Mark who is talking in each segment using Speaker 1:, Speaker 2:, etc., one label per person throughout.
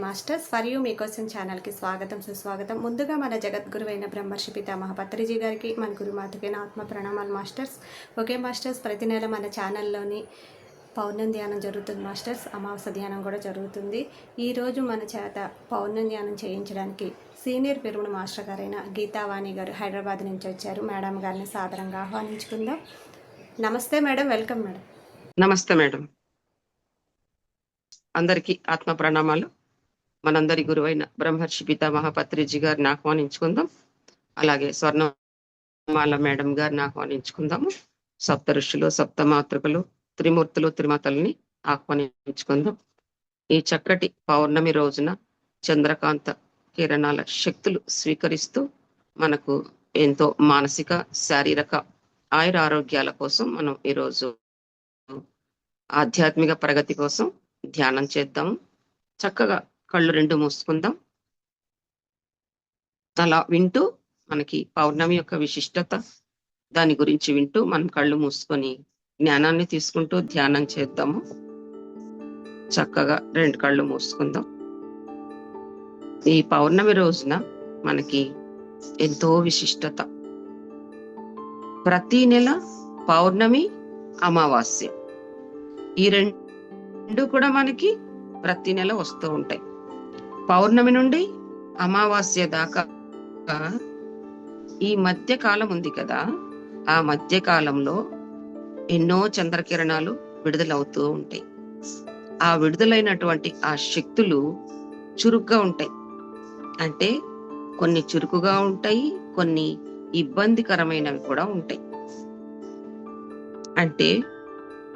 Speaker 1: Masters for you మీకోసం ఛానల్కి స్వాగతం సుస్వాగతం. ముందుగా మన జగద్గురువైన బ్రహ్మర్షి పితామహ పత్రిజీ గారికి, మన గురుమాతకి నా ఆత్మ ప్రణామాలు మాస్టర్స్. ఓకే మాస్టర్స్, ప్రతి నెల మన ఛానల్లోని పౌర్ణమి ధ్యానం జరుగుతుంది మాస్టర్స్. అమావాస్య ధ్యానం కూడా జరుగుతుంది. ఈరోజు మన చేత పౌర్ణమి ధ్యానం చేయించడానికి సీనియర్ పిరమిడ్ మాస్టర్ గారైన గీతావాణి గారు హైదరాబాద్ నుంచి వచ్చారు. మేడం గారిని సాదరంగా ఆహ్వానించుకుందాం. నమస్తే మేడం, వెల్కమ్ మేడం.
Speaker 2: నమస్తే మేడం, అందరికీ ఆత్మ ప్రణామాలు. మనందరి గురువైన బ్రహ్మర్షి పితామహ పత్రిజీ గారిని ఆహ్వానించుకుందాం. అలాగే స్వర్ణమాల మేడం గారిని ఆహ్వానించుకుందాము. సప్త ఋషులు, సప్త మాతృకలు, త్రిమూర్తులు, త్రిమతల్ని ఆహ్వానించుకుందాం. ఈ చక్కటి పౌర్ణమి రోజున చంద్రకాంత కిరణాల శక్తులు స్వీకరిస్తూ మనకు ఎంతో మానసిక, శారీరక ఆయుర ఆరోగ్యాల కోసం మనం ఈరోజు ఆధ్యాత్మిక ప్రగతి కోసం ధ్యానం చేద్దాము. చక్కగా కళ్ళు రెండు మూసుకుందాం. అలా వింటూ మనకి పౌర్ణమి యొక్క విశిష్టత దాని గురించి వింటూ మనం కళ్ళు మూసుకొని జ్ఞానాన్ని తీసుకుంటూ ధ్యానం చేద్దాము. చక్కగా రెండు కళ్ళు మూసుకుందాం. ఈ పౌర్ణమి రోజున మనకి ఎంతో విశిష్టత. ప్రతి నెల పౌర్ణమి, అమావాస్య ఈ రెండు కూడా మనకి ప్రతి నెల వస్తూ ఉంటాయి. పౌర్ణమి నుండి అమావాస్య దాకా ఈ మధ్య కాలం ఉంది కదా, ఆ మధ్య కాలంలో ఎన్నో చంద్రకిరణాలు విడుదలవుతూ ఉంటాయి. ఆ విడుదలైనటువంటి ఆ శక్తులు చురుగ్గా ఉంటాయి. అంటే కొన్ని చురుకుగా ఉంటాయి, కొన్ని ఇబ్బందికరమైనవి కూడా ఉంటాయి. అంటే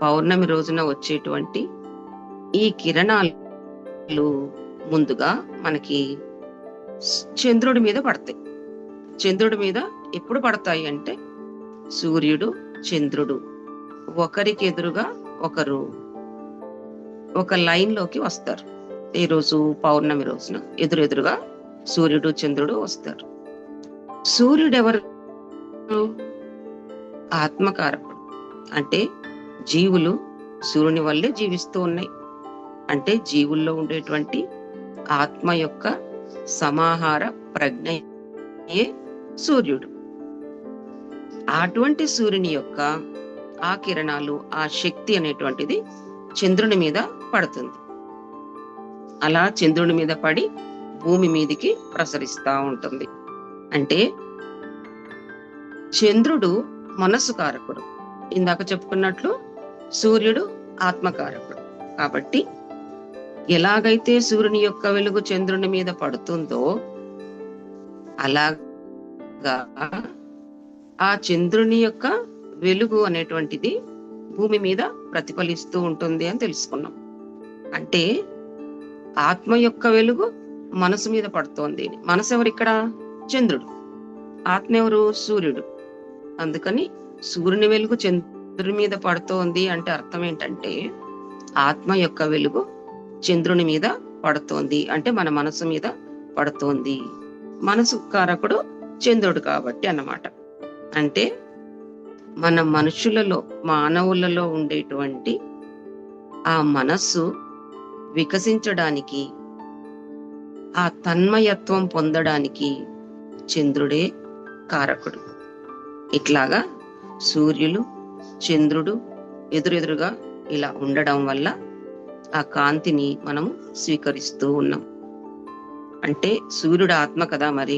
Speaker 2: పౌర్ణమి రోజున వచ్చేటువంటి ఈ కిరణాలు ముందుగా మనకి చంద్రుడి మీద పడతాయి. చంద్రుడి మీద ఎప్పుడు పడతాయి అంటే సూర్యుడు, చంద్రుడు ఒకరికి ఎదురుగా ఒకరు ఒక లైన్ లోకి వస్తారు. ఈ రోజు పౌర్ణమి రోజున ఎదురుగా సూర్యుడు, చంద్రుడు వస్తారు. సూర్యుడు ఎవరు? ఆత్మకారకుడు. అంటే జీవులు సూర్యుని వల్లే జీవిస్తూ ఉన్నాయి. అంటే జీవుల్లో ఉండేటువంటి ఆత్మ యొక్క సమాహార ప్రజ్ఞయే సూర్యుడు. అటువంటి సూర్యుని యొక్క ఆ కిరణాలు, ఆ శక్తి అనేటువంటిది చంద్రుని మీద పడుతుంది. అలా చంద్రుని మీద పడి భూమి మీదికి ప్రసరిస్తా ఉంటుంది. అంటే చంద్రుడు మనసు కారకుడు. ఇందాక చెప్పుకున్నట్లు సూర్యుడు ఆత్మకారకుడు. కాబట్టి ఎలాగైతే సూర్యుని యొక్క వెలుగు చంద్రుని మీద పడుతుందో అలాగా ఆ చంద్రుని యొక్క వెలుగు అనేటువంటిది భూమి మీద ప్రతిఫలిస్తూ ఉంటుంది అని తెలుసుకున్నాం. అంటే ఆత్మ యొక్క వెలుగు మనసు మీద పడుతోంది. మనసు ఎవరు ఇక్కడ? చంద్రుడు. ఆత్మ ఎవరు? సూర్యుడు. అందుకని సూర్యుని వెలుగు చంద్రుని మీద పడుతోంది అంటే అర్థం ఏంటంటే ఆత్మ యొక్క వెలుగు చంద్రుని మీద పడుతోంది అంటే మన మనసు మీద పడుతోంది. మనసు కారకుడు చంద్రుడు కాబట్టి అన్నమాట. అంటే మన మనుషులలో, మానవులలో ఉండేటువంటి ఆ మనస్సు వికసించడానికి, ఆ తన్మయత్వం పొందడానికి చంద్రుడే కారకుడు. ఇట్లాగా సూర్యులు, చంద్రుడు ఎదురుగా ఇలా ఉండడం వల్ల ఆ కాంతిని మనము స్వీకరిస్తూ ఉన్నాం. అంటే సూర్యుడు ఆత్మ కదా, మరి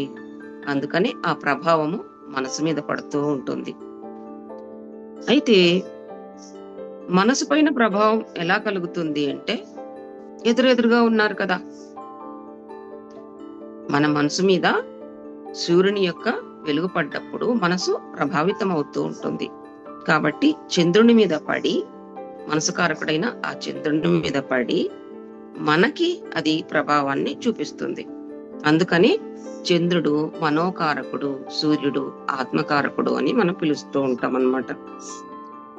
Speaker 2: అందుకని ఆ ప్రభావము మనసు మీద పడుతూ ఉంటుంది. అయితే మనసు పైన ప్రభావం ఎలా కలుగుతుంది అంటే ఎదురుగా ఉన్నారు కదా. మన మనసు మీద సూర్యుని యొక్క వెలుగు పడ్డప్పుడు మనసు ప్రభావితం అవుతూ ఉంటుంది. కాబట్టి చంద్రుని మీద పడి, మనసు కారకుడైన ఆ చంద్రుని మీద పడి మనకి అది ప్రభావాన్ని చూపిస్తుంది. అందుకని చంద్రుడు మనోకారకుడు, సూర్యుడు ఆత్మకారకుడు అని మనం పిలుస్తూ ఉంటాం అన్నమాట.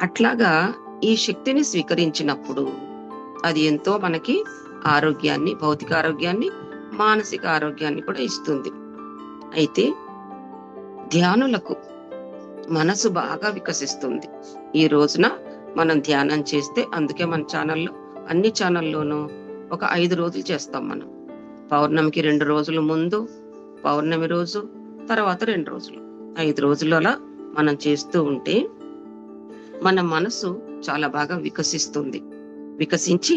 Speaker 2: అట్లాగా ఈ శక్తిని స్వీకరించినప్పుడు అది ఎంతో మనకి ఆరోగ్యాన్ని, భౌతిక ఆరోగ్యాన్ని, మానసిక ఆరోగ్యాన్ని కూడా ఇస్తుంది. అయితే ధ్యానులకు మనసు బాగా వికసిస్తుంది. ఈ రోజున మనం ధ్యానం చేస్తే, అందుకే మన ఛానల్లో, అన్ని ఛానల్లోనూ ఒక 5 రోజులు చేస్తాం మనం. పౌర్ణమికి 2 రోజులు ముందు, పౌర్ణమి రోజు, తర్వాత 2 రోజులు, 5 రోజులు అలా మనం చేస్తూ ఉంటే మన మనసు చాలా బాగా వికసించి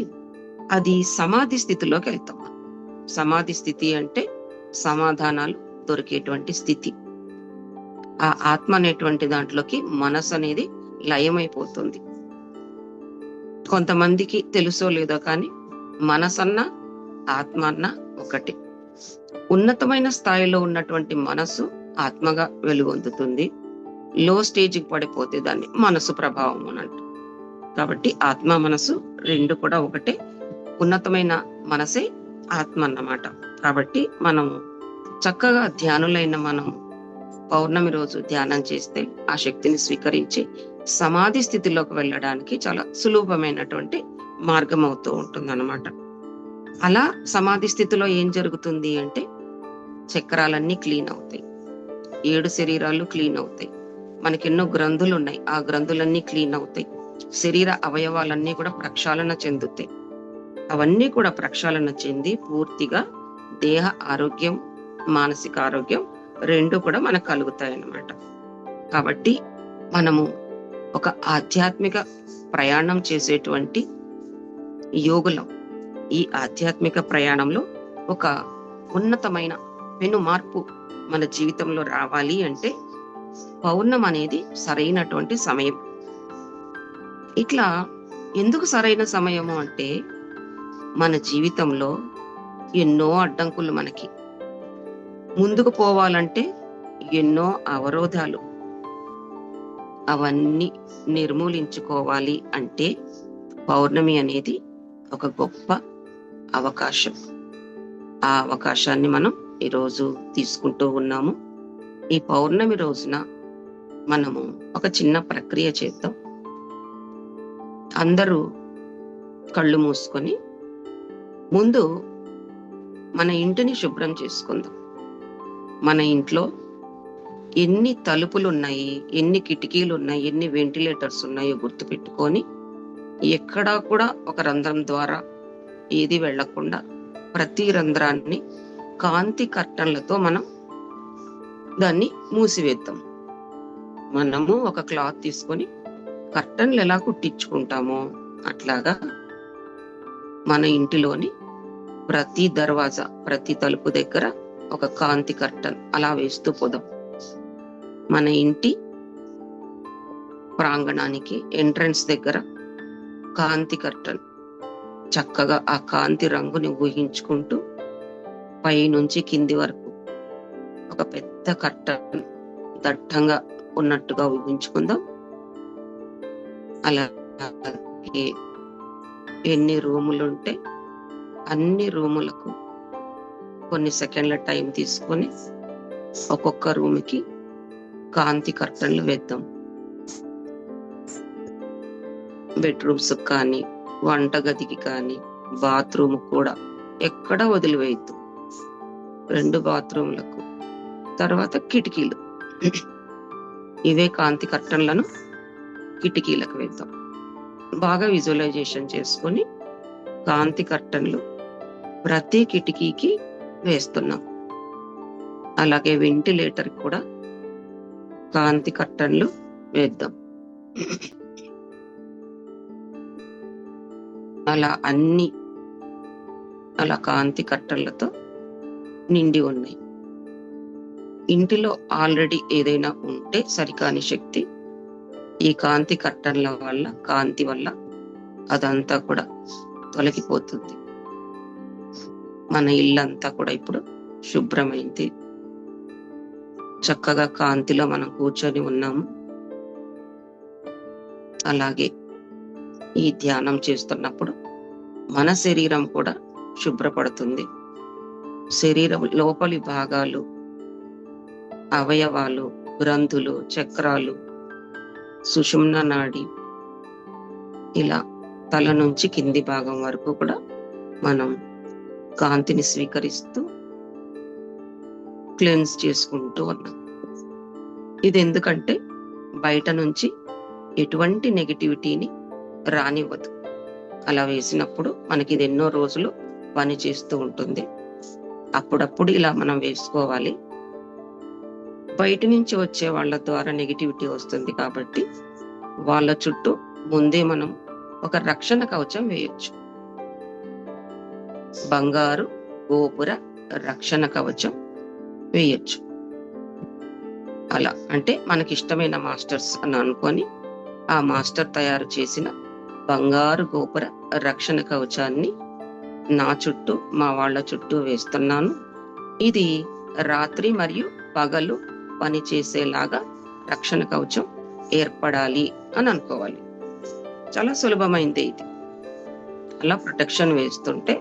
Speaker 2: అది సమాధి స్థితిలోకి వెళ్తాం. సమాధి స్థితి అంటే సమాధానాలు దొరికేటువంటి స్థితి. ఆ ఆత్మ అనేటువంటి దాంట్లోకి మనసు అనేది లయమైపోతుంది. కొంతమందికి తెలుసో లేదో కానీ మనసన్న ఆత్మ అన్న ఒకటి. ఉన్నతమైన స్థాయిలో ఉన్నటువంటి మనసు ఆత్మగా వెలుగొందుతుంది. లో స్టేజ్కి పడిపోతే దాన్ని మనసు ప్రభావం అని అంటారు. కాబట్టి ఆత్మ మనసు రెండు కూడా ఒకటే. ఉన్నతమైన మనసే ఆత్మ అన్నమాట. కాబట్టి మనం చక్కగా ధ్యానులైన మనం పౌర్ణమి రోజు ధ్యానం చేస్తే ఆ శక్తిని స్వీకరించి సమాధి స్థితిలోకి వెళ్ళడానికి చాలా సులభమైనటువంటి మార్గం అవుతూ ఉంటుందన్నమాట. అలా సమాధి స్థితిలో ఏం జరుగుతుంది అంటే చక్రాలన్నీ క్లీన్ అవుతాయి, 7 శరీరాలు క్లీన్ అవుతాయి, మనకెన్నో గ్రంథులు ఉన్నాయి, ఆ గ్రంథులన్నీ క్లీన్ అవుతాయి, శరీర అవయవాలన్నీ కూడా ప్రక్షాళన చెందుతాయి. అవన్నీ కూడా ప్రక్షాళన చెంది పూర్తిగా దేహ ఆరోగ్యం, మానసిక ఆరోగ్యం రెండు కూడా మనకు కలుగుతాయి అన్నమాట. కాబట్టి మనము ఒక ఆధ్యాత్మిక ప్రయాణం చేసేటువంటి యోగులం. ఈ ఆధ్యాత్మిక ప్రయాణంలో ఒక ఉన్నతమైన పెను మార్పు మన జీవితంలో రావాలి అంటే పౌర్ణమి అనేది సరైనటువంటి సమయం. ఇట్లా ఎందుకు సరైన సమయము అంటే మన జీవితంలో ఎన్నో అడ్డంకులు, మనకి ముందుకు పోవాలంటే ఎన్నో అవరోధాలు, అవన్నీ నిర్మూలించుకోవాలి అంటే పౌర్ణమి అనేది ఒక గొప్ప అవకాశం. ఆ అవకాశాన్ని మనం ఈరోజు తీసుకుంటూ ఉన్నాము. ఈ పౌర్ణమి రోజున మనము ఒక చిన్న ప్రక్రియ చేద్దాం. అందరూ కళ్ళు మూసుకొని ముందు మన ఇంటిని శుభ్రం చేసుకుందాం. మన ఇంట్లో ఎన్ని తలుపులు ఉన్నాయి, ఎన్ని కిటికీలు ఉన్నాయి, ఎన్ని వెంటిలేటర్స్ ఉన్నాయో గుర్తుపెట్టుకొని ఎక్కడా కూడా ఒక రంధ్రం ద్వారా ఏది వెళ్లకుండా ప్రతి రంధ్రాన్ని కాంతి కర్టన్లతో మనం దాన్ని మూసివేద్దాం. మనము ఒక క్లాత్ తీసుకొని కర్టన్లు ఎలా కుట్టించుకుంటామో అట్లాగా మన ఇంటిలోని ప్రతి దర్వాజా, ప్రతి తలుపు దగ్గర ఒక కాంతి కర్టన్ అలా వేస్తూ పోదాం. మన ఇంటి ప్రాంగణానికి ఎంట్రన్స్ దగ్గర కాంతి కర్టన్, చక్కగా ఆ కాంతి రంగుని ఊహించుకుంటూ పైనుంచి కింది వరకు ఒక పెద్ద కర్టన్ దట్టంగా ఉన్నట్టుగా ఊహించుకుందాం. అలాగే ఎన్ని రూములు ఉంటే అన్ని రూములకు కొన్ని సెకండ్ల టైం తీసుకొని ఒక్కొక్క రూమ్కి కాంతి కర్టన్లు వేద్దాం. బెడ్రూమ్స్ కానీ, వంటగదికి కానీ, బాత్రూమ్ కూడా ఎక్కడ వదిలివేయద్దు. 2 బాత్రూమ్లకు, తర్వాత కిటికీలు, ఇవే కాంతి కర్టన్లను కిటికీలకు వేద్దాం. బాగా విజువలైజేషన్ చేసుకొని కాంతి కర్టన్లు ప్రతి కిటికీకి వేస్తున్నాం. అలాగే వెంటిలేటర్ కూడా కాంతి కర్టన్లు వేద్దాం. అలా కాంతి కర్టన్లతో నిండి ఉన్నాయి. ఇంటిలో ఆల్రెడీ ఏదైనా ఉంటే సరికాని శక్తి ఈ కాంతి కర్టన్ల వల్ల, కాంతి వల్ల అదంతా కూడా తొలగిపోతుంది. మన ఇల్లంతా కూడా ఇప్పుడు శుభ్రమైంది. చక్కగా కాంతిలో మనం కూర్చొని ఉన్నాము. అలాగే ఈ ధ్యానం చేస్తున్నప్పుడు మన శరీరం కూడా శుభ్రపడుతుంది. శరీరం లోపలి భాగాలు, అవయవాలు, గ్రంథులు, చక్రాలు, సుషుమ్న నాడి, ఇలా తల నుంచి కింది భాగం వరకు కూడా మనం కాంతిని స్వీకరిస్తూ క్లెన్స్ చేసుకుంటూ ఉన్నాం. ఇది ఎందుకంటే బయట నుంచి ఎటువంటి నెగిటివిటీని రానివ్వదు. అలా వేసినప్పుడు మనకి ఇది ఎన్నో రోజులు పని చేస్తూ ఉంటుంది. అప్పుడప్పుడు ఇలా మనం వేసుకోవాలి. బయట నుంచి వచ్చే వాళ్ళ ద్వారా నెగిటివిటీ వస్తుంది కాబట్టి వాళ్ళ చుట్టూ ముందే మనం ఒక రక్షణ కవచం వేయొచ్చు. బంగారు గోపుర రక్షణ కవచం వేయొచ్చు. అలా అంటే మనకి ఇష్టమైన మాస్టర్స్ అని అనుకొని ఆ మాస్టర్ తయారు చేసిన బంగారు గోపుర రక్షణ కవచాన్ని నా చుట్టూ, మా వాళ్ళ చుట్టూ వేస్తున్నాను. ఇది రాత్రి మరియు పగలు పని చేసేలాగా రక్షణ కవచం ఏర్పడాలి అని అనుకోవాలి. చాలా సులభమైంది ఇది. అలా ప్రొటెక్షన్ వేస్తుంటే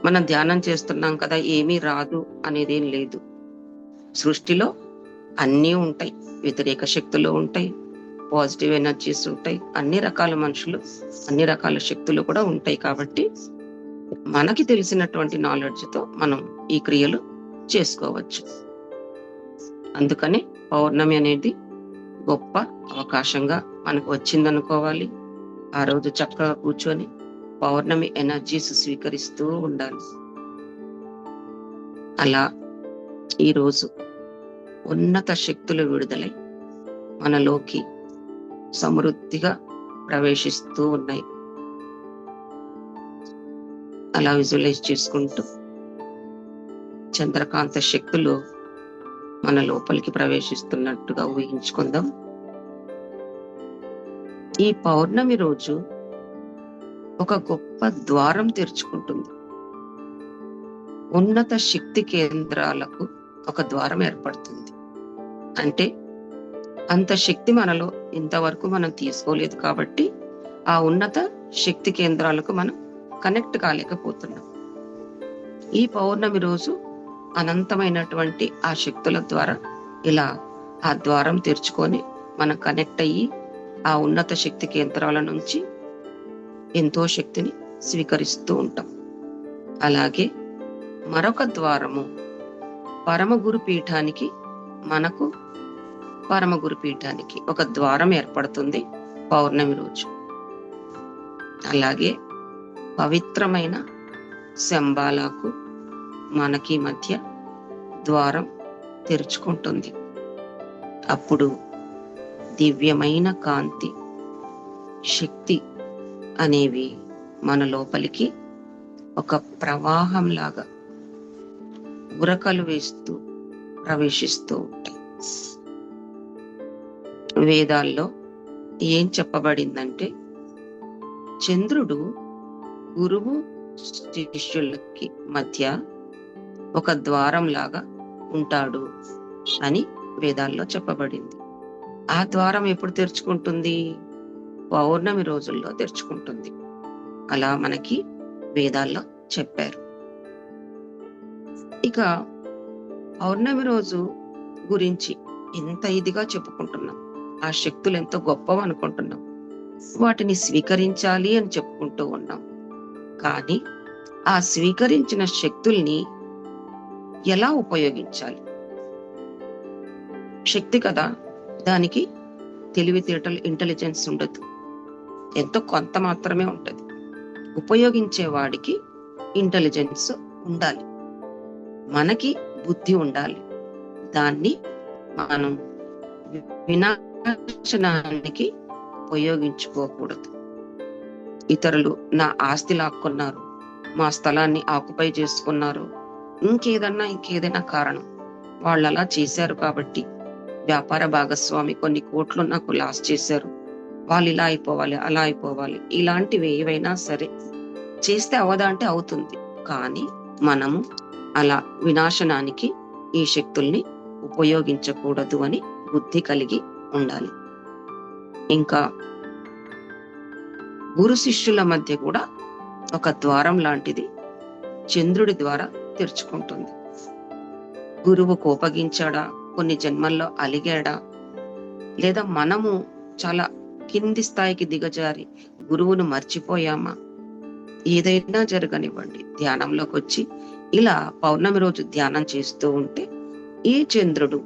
Speaker 2: మనం ధ్యానం చేస్తున్నాం కదా, ఏమీ రాదు అనేదేం లేదు. సృష్టిలో అన్నీ ఉంటాయి, వ్యతిరేక శక్తులు ఉంటాయి, పాజిటివ్ ఎనర్జీస్ ఉంటాయి, అన్ని రకాల మనుషులు, అన్ని రకాల శక్తులు కూడా ఉంటాయి. కాబట్టి మనకి తెలిసినటువంటి నాలెడ్జ్తో మనం ఈ క్రియలు చేసుకోవచ్చు. అందుకనే పౌర్ణమి అనేది గొప్ప అవకాశంగా మనకు వచ్చిందనుకోవాలి. ఆ రోజు చక్కగా కూర్చొని పౌర్ణమి ఎనర్జీస్ స్వీకరిస్తూ ఉండాలి. అలా ఈరోజు ఉన్నత శక్తులు విడుదలై మనలోకి సమృద్ధిగా ప్రవేశిస్తూ ఉన్నాయి. అలా విజువలైజ్ చేసుకుంటూ చంద్రకాంత శక్తులు మన లోపలికి ప్రవేశిస్తున్నట్టుగా ఊహించుకుందాం. ఈ పౌర్ణమి రోజు ఒక గొప్ప ద్వారం తెరుచుకుంటుంది. ఉన్నత శక్తి కేంద్రాలకు ఒక ద్వారం ఏర్పడుతుంది. అంటే అంత శక్తి మనలో ఇంతవరకు మనం తీసుకోలేదు కాబట్టి ఆ ఉన్నత శక్తి కేంద్రాలకు మనం కనెక్ట్ కాలేకపోతున్నాం. ఈ పౌర్ణమి రోజు అనంతమైనటువంటి ఆ శక్తుల ద్వారా ఇలా ఆ ద్వారం తెరుచుకొని మనం కనెక్ట్ అయ్యి ఆ ఉన్నత శక్తి కేంద్రాల నుంచి ఎంతో శక్తిని స్వీకరిస్తూ ఉంటాం. అలాగే మరొక ద్వారము పరమగురు పీఠానికి, మనకు పరమగురు పీఠానికి ఒక ద్వారం ఏర్పడుతుంది పౌర్ణమి రోజు. అలాగే పవిత్రమైన శంబాలకు మనకి మధ్య ద్వారం తెరుచుకుంటుంది. అప్పుడు దివ్యమైన కాంతి, శక్తి అనేవి మన లోపలికి ఒక ప్రవాహంలాగా ఉరకలు వేస్తూ ప్రవేశిస్తూ ఉంటాయి. వేదాల్లో ఏం చెప్పబడిందంటే, చంద్రుడు గురువు శిష్యులకి మధ్య ఒక ద్వారం లాగా ఉంటాడు అని వేదాల్లో చెప్పబడింది. ఆ ద్వారం ఎప్పుడు తెరుచుకుంటుంది? పౌర్ణమి రోజుల్లో తెరుచుకుంటుంది. అలా మనకి వేదాల్లో చెప్పారు. ఇక పౌర్ణమి రోజు గురించి ఎంత ఇదిగా చెప్పుకుంటున్నాం, ఆ శక్తులు ఎంతో గొప్పవి అనుకుంటున్నాం, వాటిని స్వీకరించాలి అని చెప్పుకుంటూ ఉన్నాం. కానీ ఆ స్వీకరించిన శక్తుల్ని ఎలా ఉపయోగించాలి? శక్తి కదా, దానికి తెలివితేటలు, ఇంటెలిజెన్స్ ఉండదు, ఎంతో కొంత మాత్రమే ఉంటది. ఉపయోగించే వాడికి ఇంటెలిజెన్స్ ఉండాలి, మనకి బుద్ధి ఉండాలి. దాన్ని మనం వినాశనానికి ఉపయోగించుకోకూడదు. ఇతరులు నా ఆస్తి లాక్కున్నారు, మా స్థలాన్ని ఆక్యుపై చేసుకున్నారు, ఇంకేదైనా కారణం, వాళ్ళు అలా చేశారు కాబట్టి, వ్యాపార భాగస్వామి కొన్ని కోట్లు నాకు లాస్ చేశారు, వాళ్ళు ఇలా అయిపోవాలి, అలా అయిపోవాలి, ఇలాంటివి ఏవైనా సరే చేస్తే అవదా అంటే అవుతుంది. కానీ మనము అలా వినాశనానికి ఈ శక్తుల్ని ఉపయోగించకూడదు అని బుద్ధి కలిగి ఉండాలి. ఇంకా గురు శిష్యుల మధ్య కూడా ఒక ద్వారం లాంటిది చంద్రుడి ద్వారా తెరుచుకుంటుంది. గురువు కోపగించాడా, కొన్ని జన్మల్లో అలిగాడా, లేదా మనము చాలా కింది స్థాయికి దిగజారి గురువును మర్చిపోయామా, ఏదైనా జరగనివ్వండి, ధ్యానంలోకి వచ్చి ఇలా పౌర్ణమి రోజు ధ్యానం చేస్తూ ఉంటే ఈ చంద్రుడు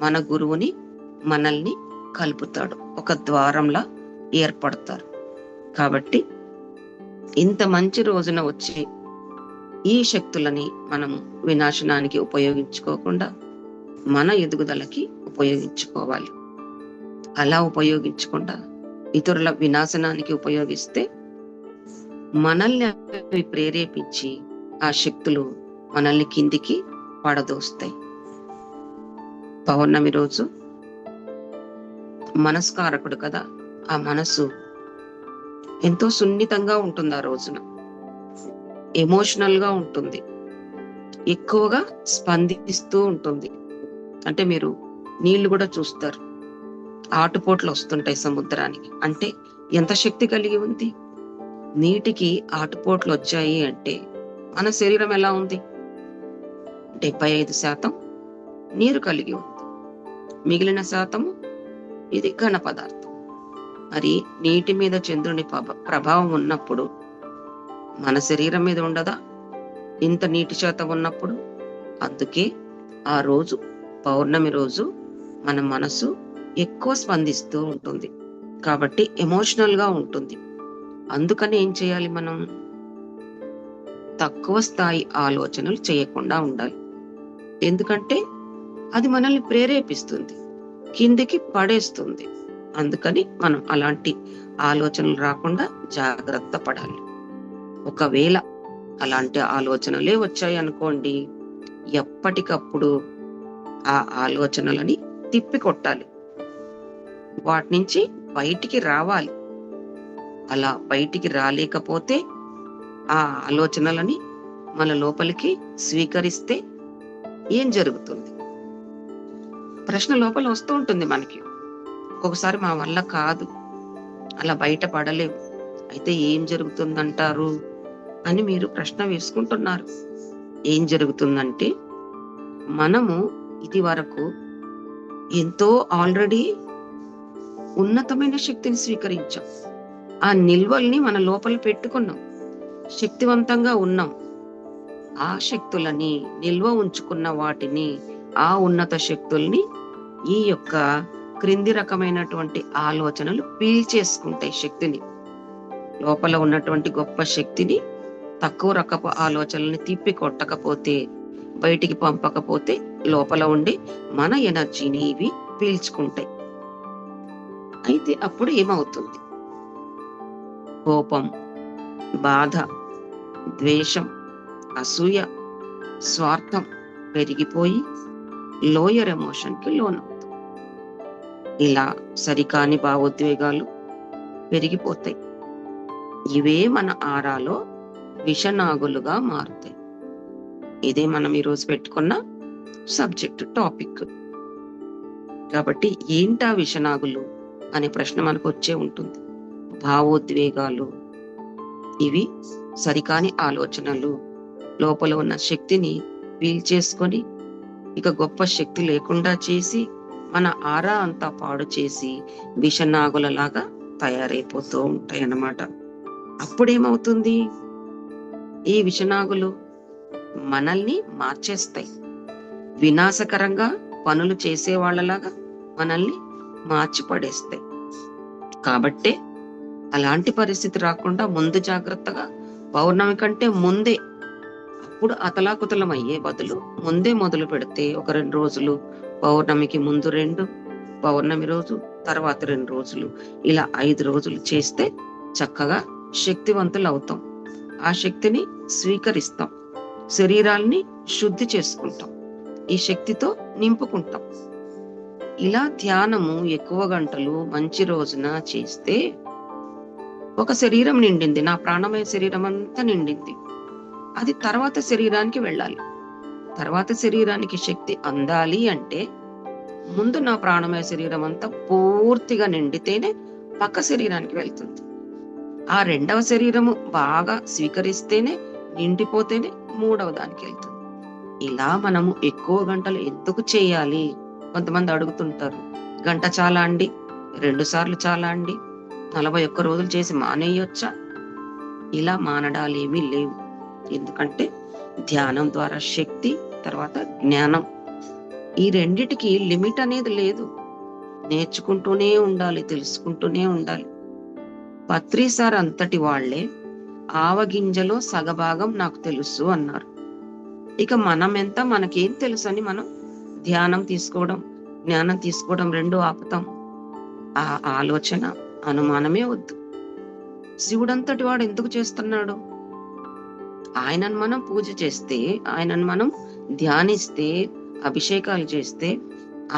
Speaker 2: మన గురువుని, మనల్ని కలుపుతాడు, ఒక ద్వారంలా ఏర్పడతారు. కాబట్టి ఇంత మంచి రోజున వచ్చి ఈ శక్తులని మనము వినాశనానికి ఉపయోగించుకోకుండా మన ఎదుగుదలకి ఉపయోగించుకోవాలి. అలా ఉపయోగించకుండా ఇతరుల వినాశనానికి ఉపయోగిస్తే మనల్ని అవి ప్రేరేపించి ఆ శక్తులు మనల్ని కిందికి పడదోస్తాయి. పౌర్ణమి రోజు మనస్కారకుడు కదా, ఆ మనసు ఎంతో సున్నితంగా ఉంటుంది. ఆ రోజున ఎమోషనల్ గా ఉంటుంది, ఎక్కువగా స్పందిస్తూ ఉంటుంది. అంటే మీరు నీళ్లు కూడా చూస్తారు, ఆటుపోట్లు వస్తుంటాయి సముద్రానికి. అంటే ఎంత శక్తి కలిగి ఉంది. నీటికి ఆటుపోట్లు వచ్చాయి అంటే మన శరీరం ఎలా ఉంది? 75% నీరు కలిగి ఉంది, మిగిలిన శాతము ఇది ఘన పదార్థం. మరి నీటి మీద చంద్రుని ప్రభావం ఉన్నప్పుడు మన శరీరం మీద ఉండదా? ఇంత నీటి శాతం ఉన్నప్పుడు. అందుకే ఆ రోజు పౌర్ణమి రోజు మన మనసు ఎక్కువ స్పందిస్తూ ఉంటుంది, కాబట్టి ఎమోషనల్ గా ఉంటుంది. అందుకని ఏం చేయాలి? మనం తక్కువ స్థాయి ఆలోచనలు చేయకుండా ఉండాలి. ఎందుకంటే అది మనల్ని ప్రేరేపిస్తుంది, కిందికి పడేస్తుంది. అందుకని మనం అలాంటి ఆలోచనలు రాకుండా జాగ్రత్త పడాలి. ఒకవేళ అలాంటి ఆలోచనలే వచ్చాయి అనుకోండి, ఎప్పటికప్పుడు ఆ ఆలోచనలని తిప్పికొట్టాలి, వాటి నుంచి బయటికి రావాలి. అలా బయటికి రాలేకపోతే ఆ ఆలోచనలని మన లోపలికి స్వీకరిస్తే ఏం జరుగుతుంది? ప్రశ్న లోపల వస్తూ ఉంటుంది మనకి. ఒక్కొక్కసారి మా వల్ల కాదు, అలా బయట పడలేము, అయితే ఏం జరుగుతుందంటారు అని మీరు ప్రశ్న వేసుకుంటున్నారు. ఏం జరుగుతుందంటే, మనము ఇది వరకు ఎంతో ఆల్రెడీ ఉన్నతమైన శక్తిని స్వీకరించాం. ఆ నిల్వల్ని మన లోపల పెట్టుకున్నాం, శక్తివంతంగా ఉన్నాం. ఆ శక్తులని, నిల్వ ఉంచుకున్న వాటిని, ఆ ఉన్నత శక్తుల్ని ఈ యొక్క క్రింది రకమైనటువంటి ఆలోచనలు పీల్చేసుకుంటాయి. శక్తిని, లోపల ఉన్నటువంటి గొప్ప శక్తిని తక్కువ రకపు ఆలోచనల్ని తిప్పి కొట్టకపోతే, బయటికి పంపకపోతే లోపల ఉండి మన ఎనర్జీని ఇవి పీల్చుకుంటాయి. అయితే అప్పుడు ఏమవుతుంది? కోపం, బాధ, ద్వేషం, అసూయ, స్వార్థం పెరిగిపోయి లోయర్ ఎమోషన్ కి లోనవుతుంది. ఇలా సరికాని భావోద్వేగాలు పెరిగిపోతాయి. ఇవే మన ఆరాలో విషనాగులుగా మారుతాయి. ఇదే మనం ఈరోజు పెట్టుకున్న సబ్జెక్ట్ టాపిక్. కాబట్టి ఏంటా విషనాగులు అనే ప్రశ్న మనకు వచ్చే ఉంటుంది. భావోద్వేగాలు, ఇవి సరికాని ఆలోచనలు లోపల ఉన్న శక్తిని పీల్చేసుకొని ఇక గొప్ప శక్తి లేకుండా చేసి మన ఆరా అంతా పాడు చేసి విషనాగులలాగా తయారైపోతూ ఉంటాయి అన్నమాట. అప్పుడేమవుతుంది? ఈ విషనాగులు మనల్ని మార్చేస్తాయి, వినాశకరంగా పనులు చేసే వాళ్ళలాగా మనల్ని మార్చి పడేస్తాయి. కాబట్టే అలాంటి పరిస్థితి రాకుండా ముందు జాగ్రత్తగా పౌర్ణమి కంటే ముందే, అప్పుడు అతలాకుతలం అయ్యే బదులు ముందే మొదలు పెడితే, ఒక 2 రోజులు, పౌర్ణమికి ముందు 2, పౌర్ణమి రోజు తర్వాత 2 రోజులు, ఇలా 5 రోజులు చేస్తే చక్కగా శక్తివంతులు అవుతాం. ఆ శక్తిని స్వీకరిస్తాం, శరీరాల్ని శుద్ధి చేసుకుంటాం, ఈ శక్తితో నింపుకుంటాం. ఇలా ధ్యానము ఎక్కువ గంటలు మంచి రోజున చేస్తే ఒక శరీరం నిండింది, నా ప్రాణమయ శరీరం అంతా నిండింది. అది తర్వాత శరీరానికి వెళ్ళాలి. తర్వాత శరీరానికి శక్తి అందాలి అంటే ముందు నా ప్రాణమయ శరీరం అంతా పూర్తిగా నిండితేనే పక్క శరీరానికి వెళ్తుంది. ఆ 2వ శరీరము బాగా స్వీకరిస్తేనే, నిండిపోతేనే 3వ దానికి వెళ్తుంది. ఇలా మనము ఎక్కువ గంటలు ఎందుకు చేయాలి? కొంతమంది అడుగుతుంటారు, గంట చాలా అండి, 2 సార్లు చాలా అండి, 41 రోజులు చేసి మానేయొచ్చా? ఇలా మానడాలు ఏమీ లేవు. ఎందుకంటే ధ్యానం ద్వారా శక్తి, తర్వాత జ్ఞానం, ఈ రెండిటికి లిమిట్ అనేది లేదు. నేర్చుకుంటూనే ఉండాలి, తెలుసుకుంటూనే ఉండాలి. పత్రి సార్ అంతటి వాళ్లే ఆవగింజలో సగభాగం నాకు తెలుసు అన్నారు. ఇక మనం ఎంత, మనకేం తెలుసు అని మనం ధ్యానం తీసుకోవడం, జ్ఞానం తీసుకోవడం రెండు ఆపుతాం. ఆ ఆలోచన, అనుమానమే వద్దు. శివుడంతటి వాడు ఎందుకు చేస్తున్నాడు? ఆయనను మనం పూజ చేస్తే, ఆయనను మనం ధ్యానిస్తే, అభిషేకాలు చేస్తే,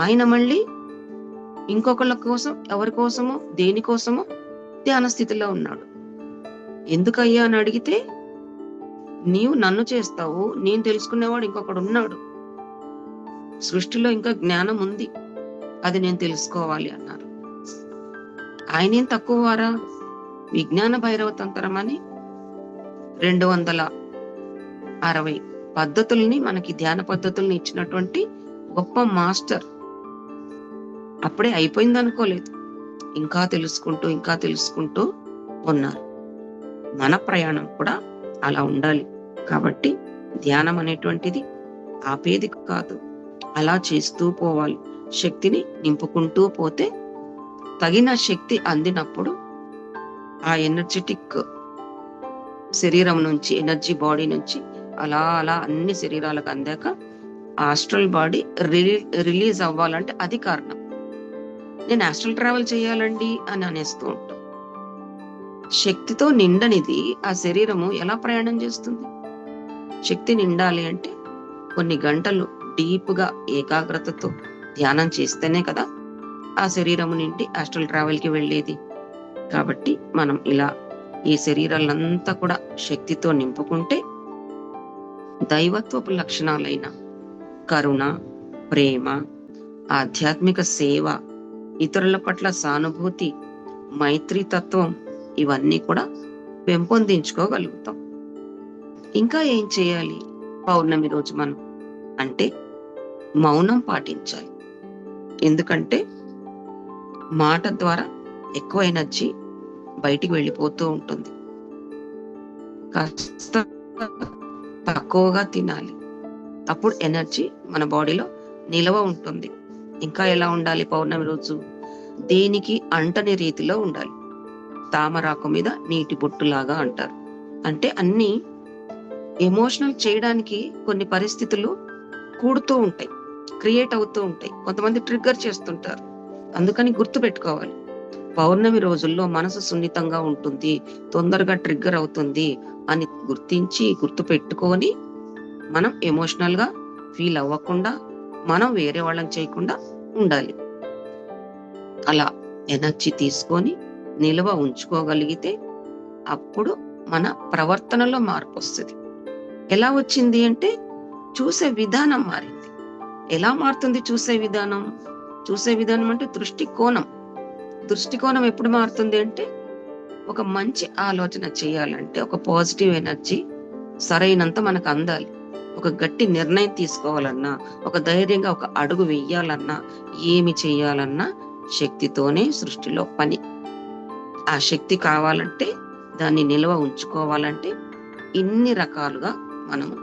Speaker 2: ఆయన మళ్ళీ ఇంకొకళ్ళ కోసం, ఎవరి కోసమో, దేనికోసమో ధ్యాన స్థితిలో ఉన్నాడు. ఎందుకయ్యా అని అడిగితే, నీవు నన్ను చేస్తావు, నేను తెలుసుకునేవాడు ఇంకొకడు ఉన్నాడు, సృష్టిలో ఇంకా జ్ఞానం ఉంది, అది నేను తెలుసుకోవాలి అన్నారు. ఆయనేం తక్కువ వారా? విజ్ఞాన భైరవ తంత్రం అని 260 పద్ధతుల్ని, మనకి ధ్యాన పద్ధతుల్ని ఇచ్చినటువంటి గొప్ప మాస్టర్. అప్పుడే అయిపోయింది అనుకోలేదు, ఇంకా తెలుసుకుంటూ ఇంకా తెలుసుకుంటూ ఉన్నారు. మన ప్రయాణం కూడా అలా ఉండాలి. కాబట్టి ధ్యానం అనేటువంటిది ఆపేది కాదు, అలా చేస్తూ పోవాలి. శక్తిని నింపుకుంటూ పోతే, తగిన శక్తి అందినప్పుడు ఆ ఎనర్జెటిక్ శరీరం నుంచి, ఎనర్జీ బాడీ నుంచి అలా అలా అన్ని శరీరాలకు అందాక ఆస్ట్రల్ బాడీ రిలీజ్ అవ్వాలంటే అది కారణం. నేను ఆస్ట్రల్ ట్రావెల్ చేయాలండి అని అనేస్తూ ఉంటాం. శక్తితో నిండనిది ఆ శరీరము ఎలా ప్రయాణం చేస్తుంది? శక్తి నిండాలి అంటే కొన్ని గంటలు డీప్ గా ఏకాగ్రతతో ధ్యానం చేస్తేనే కదా ఆ శరీరము నిండి ఆస్ట్రల్ ట్రావెల్ కి వెళ్ళేది. కాబట్టి మనం ఇలా ఈ శరీరాలంతా కూడా శక్తితో నింపుకుంటే దైవత్వపు లక్షణాలైన కరుణ, ప్రేమ, ఆధ్యాత్మిక సేవ, ఇతరుల పట్ల సానుభూతి, మైత్రీతత్వం, ఇవన్నీ కూడా పెంపొందించుకోగలుగుతాం. ఇంకా ఏం చేయాలి పౌర్ణమి రోజు మనం అంటే మౌనం పాటించాలి. ఎందుకంటే మాట ద్వారా ఎక్కువ ఎనర్జీ బయటికి వెళ్ళిపోతూ ఉంటుంది. కాస్త తక్కువగా తినాలి, అప్పుడు ఎనర్జీ మన బాడీలో నిలవ ఉంటుంది. ఇంకా ఎలా ఉండాలి పౌర్ణమి రోజు? దేనికి అంటని రీతిలో ఉండాలి. తామరాకు మీద నీటి బొట్టులాగా అంటారు. అంటే అన్ని ఎమోషనల్ చేయడానికి కొన్ని పరిస్థితులు కూడుతూ ఉంటాయి, క్రియేట్ అవుతూ ఉంటాయి, కొంతమంది ట్రిగ్గర్ చేస్తుంటారు. అందుకని గుర్తు పెట్టుకోవాలి, పౌర్ణమి రోజుల్లో మనసు సున్నితంగా ఉంటుంది, తొందరగా ట్రిగ్గర్ అవుతుంది అని గుర్తించి గుర్తు పెట్టుకొని మనం ఎమోషనల్ గా ఫీల్ అవ్వకుండా, మనం వేరే వాళ్ళని చేయకుండా ఉండాలి. అలా ఎనర్జీ తీసుకొని నిల్వ ఉంచుకోగలిగితే అప్పుడు మన ప్రవర్తనలో మార్పు వస్తుంది. ఎలా వచ్చింది అంటే చూసే విధానం మారింది. ఎలా మారుతుంది చూసే విధానం? చూసే విధానం అంటే దృష్టికోణం. దృష్టికోణం ఎప్పుడు మారుతుంది అంటే, ఒక మంచి ఆలోచన చేయాలంటే, ఒక పాజిటివ్ ఎనర్జీ సరైనంత మనకు అందాలి. ఒక గట్టి నిర్ణయం తీసుకోవాలన్నా, ఒక ధైర్యంగా ఒక అడుగు వెయ్యాలన్నా, ఏమి చేయాలన్నా శక్తితోనే సృష్టిలో పని. ఆ శక్తి కావాలంటే, దాన్ని నిల్వ ఉంచుకోవాలంటే ఇన్ని రకాలుగా మనము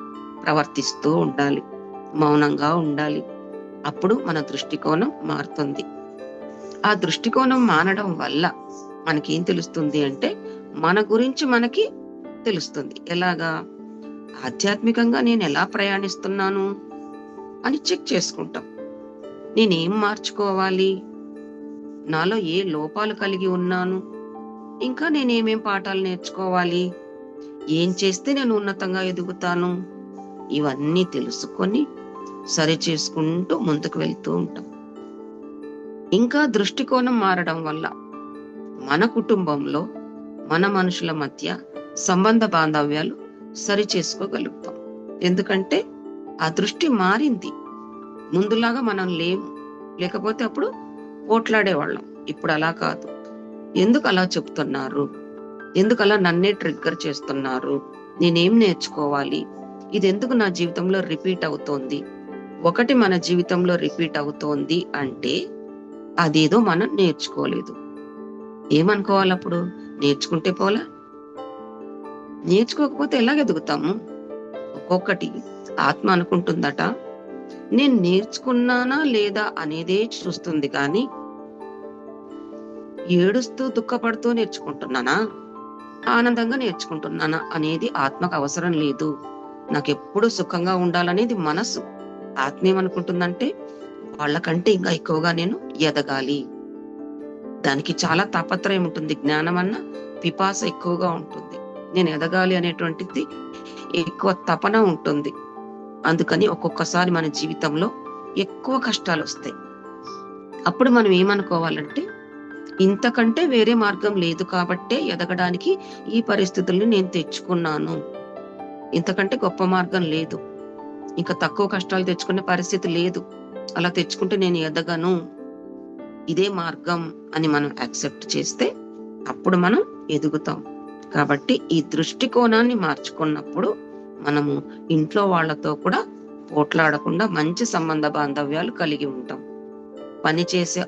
Speaker 2: ప్రవర్తిస్తూ ఉండాలి, మౌనంగా ఉండాలి. అప్పుడు మన దృష్టికోణం మారుతుంది. ఆ దృష్టికోణం మారడం వల్ల మనకేం తెలుస్తుంది అంటే, మన గురించి మనకి తెలుస్తుంది. ఎలాగా? ఆధ్యాత్మికంగా నేను ఎలా ప్రయాణిస్తున్నాను అని చెక్ చేసుకుంటాం. నేనేం మార్చుకోవాలి, నాలో ఏ లోపాలు కలిగి ఉన్నాను, ఇంకా నేనేమేం పాఠాలు నేర్చుకోవాలి, ఏం చేస్తే నేను ఉన్నతంగా ఎదుగుతాను, ఇవన్నీ తెలుసుకొని సరి చేసుకుంటూ ముందుకు వెళ్తూ ఉంటాం. ఇంకా దృష్టికోణం మారడం వల్ల మన కుటుంబంలో, మన మనుషుల మధ్య సంబంధ బాంధవ్యాలు సరి చేసుకోగలుగుతాం. ఎందుకంటే ఆ దృష్టి మారింది. ముందులాగా మనం లేము, లేకపోతే అప్పుడు పోట్లాడేవాళ్ళం. ఇప్పుడు అలా కాదు. ఎందుకు అలా చెప్తున్నారు, ఎందుకు అలా నన్నే ట్రిగ్గర్ చేస్తున్నారు, నేనేం నేర్చుకోవాలి, ఇది ఎందుకు నా జీవితంలో రిపీట్ అవుతోంది? ఒకటి మన జీవితంలో రిపీట్ అవుతోంది అంటే అదేదో మనం నేర్చుకోలేదు. ఏమనుకోవాలి అప్పుడు? నేర్చుకుంటే పోలా? నేర్చుకోకపోతే ఎలా ఎదుగుతాము? ఒక్కొక్కటి ఆత్మ అనుకుంటుందట, నేను నేర్చుకున్నానా లేదా అనేదే చూస్తుంది, కానీ ఏడుస్తూ దుఃఖపడుతూ నేర్చుకుంటున్నానా? ఆనందంగా నేర్చుకుంటున్నానా అనేది ఆత్మకు అవసరం లేదు. నాకెప్పుడు సుఖంగా ఉండాలనేది మనసు. ఆత్మ ఏమనుకుంటుందంటే వాళ్ళకంటే ఇంకా ఎక్కువగా నేను ఎదగాలి. దానికి చాలా తాపత్రయం ఉంటుంది. జ్ఞానం అన్న పిపాస ఎక్కువగా ఉంటుంది. నేను ఎదగాలి అనేటువంటిది ఎక్కువ తపన ఉంటుంది. అందుకని ఒక్కొక్కసారి మన జీవితంలో ఎక్కువ కష్టాలు వస్తాయి. అప్పుడు మనం ఏమనుకోవాలంటే ఇంతకంటే వేరే మార్గం లేదు కాబట్టే ఎదగడానికి ఈ పరిస్థితుల్ని నేను తెచ్చుకున్నాను. ఇంతకంటే గొప్ప మార్గం లేదు. ఇంకా తక్కువ కష్టాలు తెచ్చుకునే పరిస్థితి లేదు. అలా తెచ్చుకుంటే నేను ఎదగను, ఇదే మార్గం అని మనం యాక్సెప్ట్ చేస్తే అప్పుడు మనం ఎదుగుతాం. కాబట్టి ఈ దృష్టికోణాన్ని మార్చుకున్నప్పుడు మనము ఇంట్లో వాళ్ళతో కూడా పోట్లాడకుండా మంచి సంబంధ బాంధవ్యాలు కలిగి ఉంటాం. పనిచేసే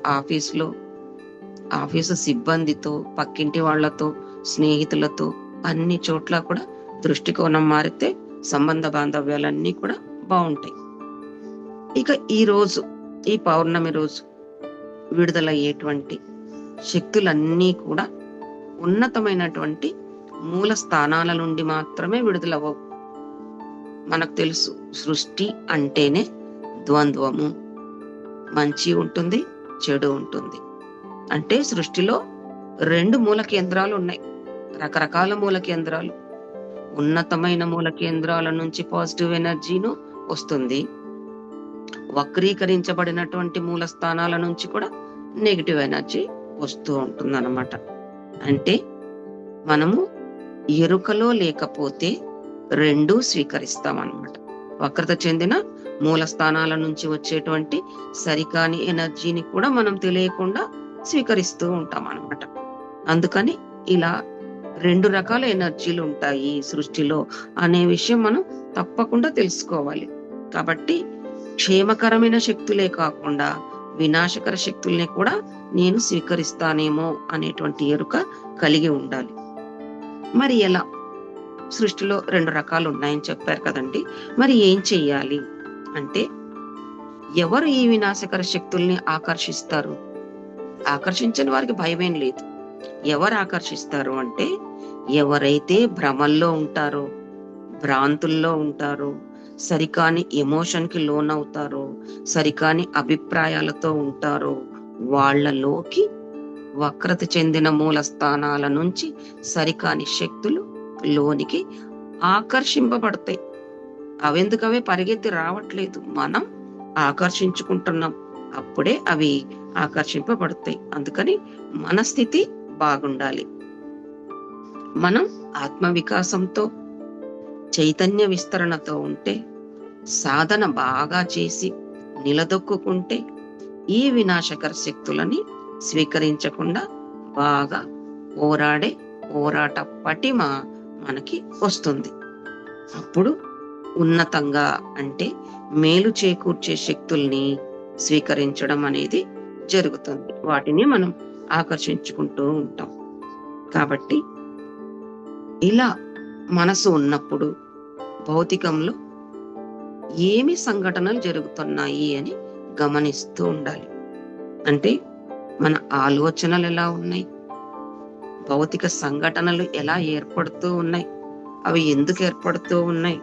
Speaker 2: ఆఫీసు సిబ్బందితో, పక్కింటి వాళ్ళతో, స్నేహితులతో అన్ని చోట్ల కూడా దృష్టికోణం మారితే సంబంధ బాంధవ్యాలన్నీ కూడా బాగుంటాయి. ఇక ఈ పౌర్ణమి రోజు విడుదలయ్యేటువంటి శక్తులన్నీ కూడా ఉన్నతమైనటువంటి మూల స్థానాల నుండి మాత్రమే విడుదలవ్వవు. మనకు తెలుసు సృష్టి అంటేనే ద్వంద్వము, మంచి ఉంటుంది, చెడు ఉంటుంది. అంటే సృష్టిలో 2 మూల కేంద్రాలు ఉన్నాయి, రకరకాల మూల కేంద్రాలు. ఉన్నతమైన మూల కేంద్రాల నుంచి పాజిటివ్ ఎనర్జీను వస్తుంది, వక్రీకరించబడినటువంటి మూల స్థానాల నుంచి కూడా నెగిటివ్ ఎనర్జీ వస్తూ ఉంటుంది అన్నమాట. అంటే మనము ఎరుకలో లేకపోతే 2 స్వీకరిస్తాం అన్నమాట. వక్రత చెందిన మూల స్థానాల నుంచి వచ్చేటువంటి సరికాని ఎనర్జీని కూడా మనం తెలియకుండా స్వీకరిస్తూ ఉంటాం అన్నమాట. అందుకని ఇలా 2 రకాల ఎనర్జీలు ఉంటాయి సృష్టిలో అనే విషయం మనం తప్పకుండా తెలుసుకోవాలి. కాబట్టి క్షేమకరమైన శక్తులే కాకుండా వినాశకర శక్తుల్ని కూడా నేను స్వీకరిస్తానేమో అనేటువంటి ఎరుక కలిగి ఉండాలి. మరి ఎలా? సృష్టిలో 2 రకాలు ఉన్నాయని చెప్పారు కదండి. మరి ఏం చెయ్యాలి అంటే, ఎవరు ఈ వినాశకర శక్తుల్ని ఆకర్షిస్తారు? ఆకర్షించని వారికి భయమేం లేదు. ఎవరు ఆకర్షిస్తారు అంటే, ఎవరైతే భ్రమల్లో ఉంటారో, భ్రాంతుల్లో ఉంటారో, సరికాని ఎమోషన్ కి లోనవుతారో, సరికాని అభిప్రాయాలతో ఉంటారో వాళ్ళలోకి వక్రత చెందిన మూల స్థానాల నుంచి సరికాని శక్తులు లోనికి ఆకర్షింపబడతాయి. అవెందుకవే పరిగెత్తి రావట్లేదు, మనం ఆకర్షించుకుంటున్నాం. అప్పుడే అవి ఆకర్షింపబడతాయి. అందుకని మన స్థితి బాగుండాలి. మనం ఆత్మ వికాసంతో, చైతన్య విస్తరణతో ఉంటే, సాధన బాగా చేసి నిలదొక్కుంటే ఈ వినాశకర శక్తులని స్వీకరించకుండా బాగా పోరాట పటిమ మనకి వస్తుంది. అప్పుడు ఉన్నతంగా అంటే మేలు చేకూర్చే శక్తుల్ని స్వీకరించడం అనేది జరుగుతుంది. వాటిని మనం ఆకర్షించుకుంటూ ఉంటాం. కాబట్టి ఇలా మనసు ఉన్నప్పుడు భౌతికంలో ఏమి సంఘటనలు జరుగుతున్నాయి అని గమనిస్తూ ఉండాలి. అంటే మన ఆలోచనలు ఎలా ఉన్నాయి, భౌతిక సంఘటనలు ఎలా ఏర్పడుతూ ఉన్నాయి, అవి ఎందుకు ఏర్పడుతూ ఉన్నాయి,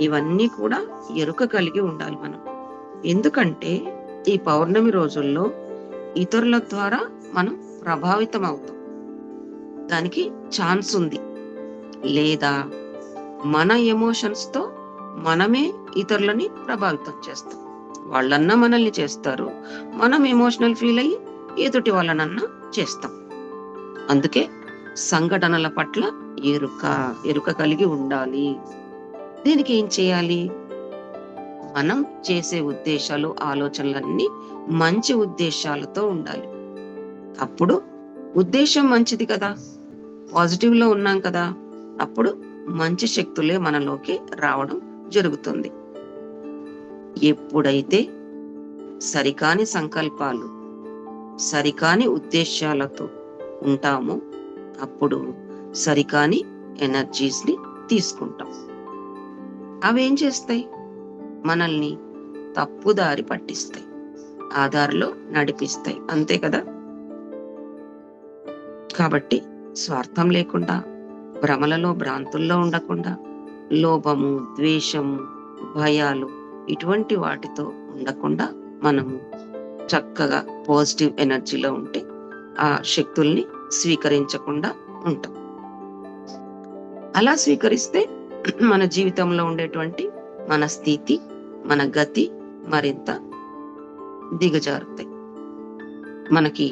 Speaker 2: ఇవన్నీ కూడా ఎరుక కలిగి ఉండాలి మనం. ఎందుకంటే ఈ పౌర్ణమి రోజుల్లో ఇతరుల ద్వారా మనం ప్రభావితం అవుతాం. దానికి ఛాన్స్ ఉంది. లేదా మన ఎమోషన్స్ తో మనమే ఇతరులని ప్రభావితం చేస్తాం. వాళ్ళన్నా మనల్ని చేస్తారు, మనం ఎమోషనల్ ఫీల్ అయ్యి ఎదుటి వాళ్ళనన్నా చేస్తాం. అందుకే సంఘటనల పట్ల ఎరుక కలిగి ఉండాలి. దీనికి ఏం చేయాలి? మనం చేసే ఉద్దేశాలు, ఆలోచనలన్నీ మంచి ఉద్దేశాలతో ఉండాలి. అప్పుడు ఉద్దేశం మంచిది కదా, పాజిటివ్ లో ఉన్నాం కదా, అప్పుడు మంచి శక్తులే మనలోకి రావడం జరుగుతుంది. ఎప్పుడైతే సరికాని సంకల్పాలు, సరికాని ఉద్దేశాలతో ఉంటామో అప్పుడు సరికాని ఎనర్జీస్ ని తీసుకుంటాం. అవేం చేస్తాయి? మనల్ని తప్పుదారి పట్టిస్తాయి, ఆధార్లో నడిపిస్తాయి. అంతే కదా. కాబట్టి స్వార్థం లేకుండా భ్రమలలో భ్రాంతుల్లో ఉండకుండా లోభము, ద్వేషము, భయాలు ఇటువంటి వాటితో ఉండకుండా మనము చక్కగా పాజిటివ్ ఎనర్జీలో ఉంటే ఆ శక్తుల్ని స్వీకరించకుండా ఉంటాం. అలా స్వీకరిస్తే మన జీవితంలో ఉండేటువంటి మన స్థితి, మన గతి మరింత దిగజారుతాయి. మనకి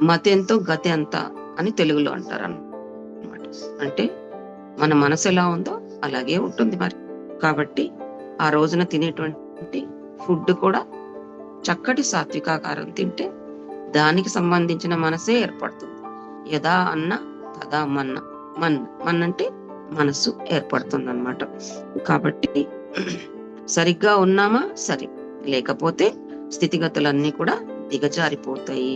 Speaker 2: మతెంతో గతి ఎంత అని తెలుగులో అంటారు అన్నమాట. అంటే మన మనసు ఎలా ఉందో అలాగే ఉంటుంది మరి. కాబట్టి ఆ రోజున తినేటువంటి ఫుడ్ కూడా చక్కటి సాత్వికాహారం తింటే దానికి సంబంధించిన మనసే ఏర్పడుతుంది. యదా అన్న తదా మన్న. మన్నంటే మనసు ఏర్పడుతుంది అన్నమాట. కాబట్టి సరిగ్గా ఉన్నామా సరే, లేకపోతే స్థితిగతులన్నీ కూడా దిగజారిపోతాయి.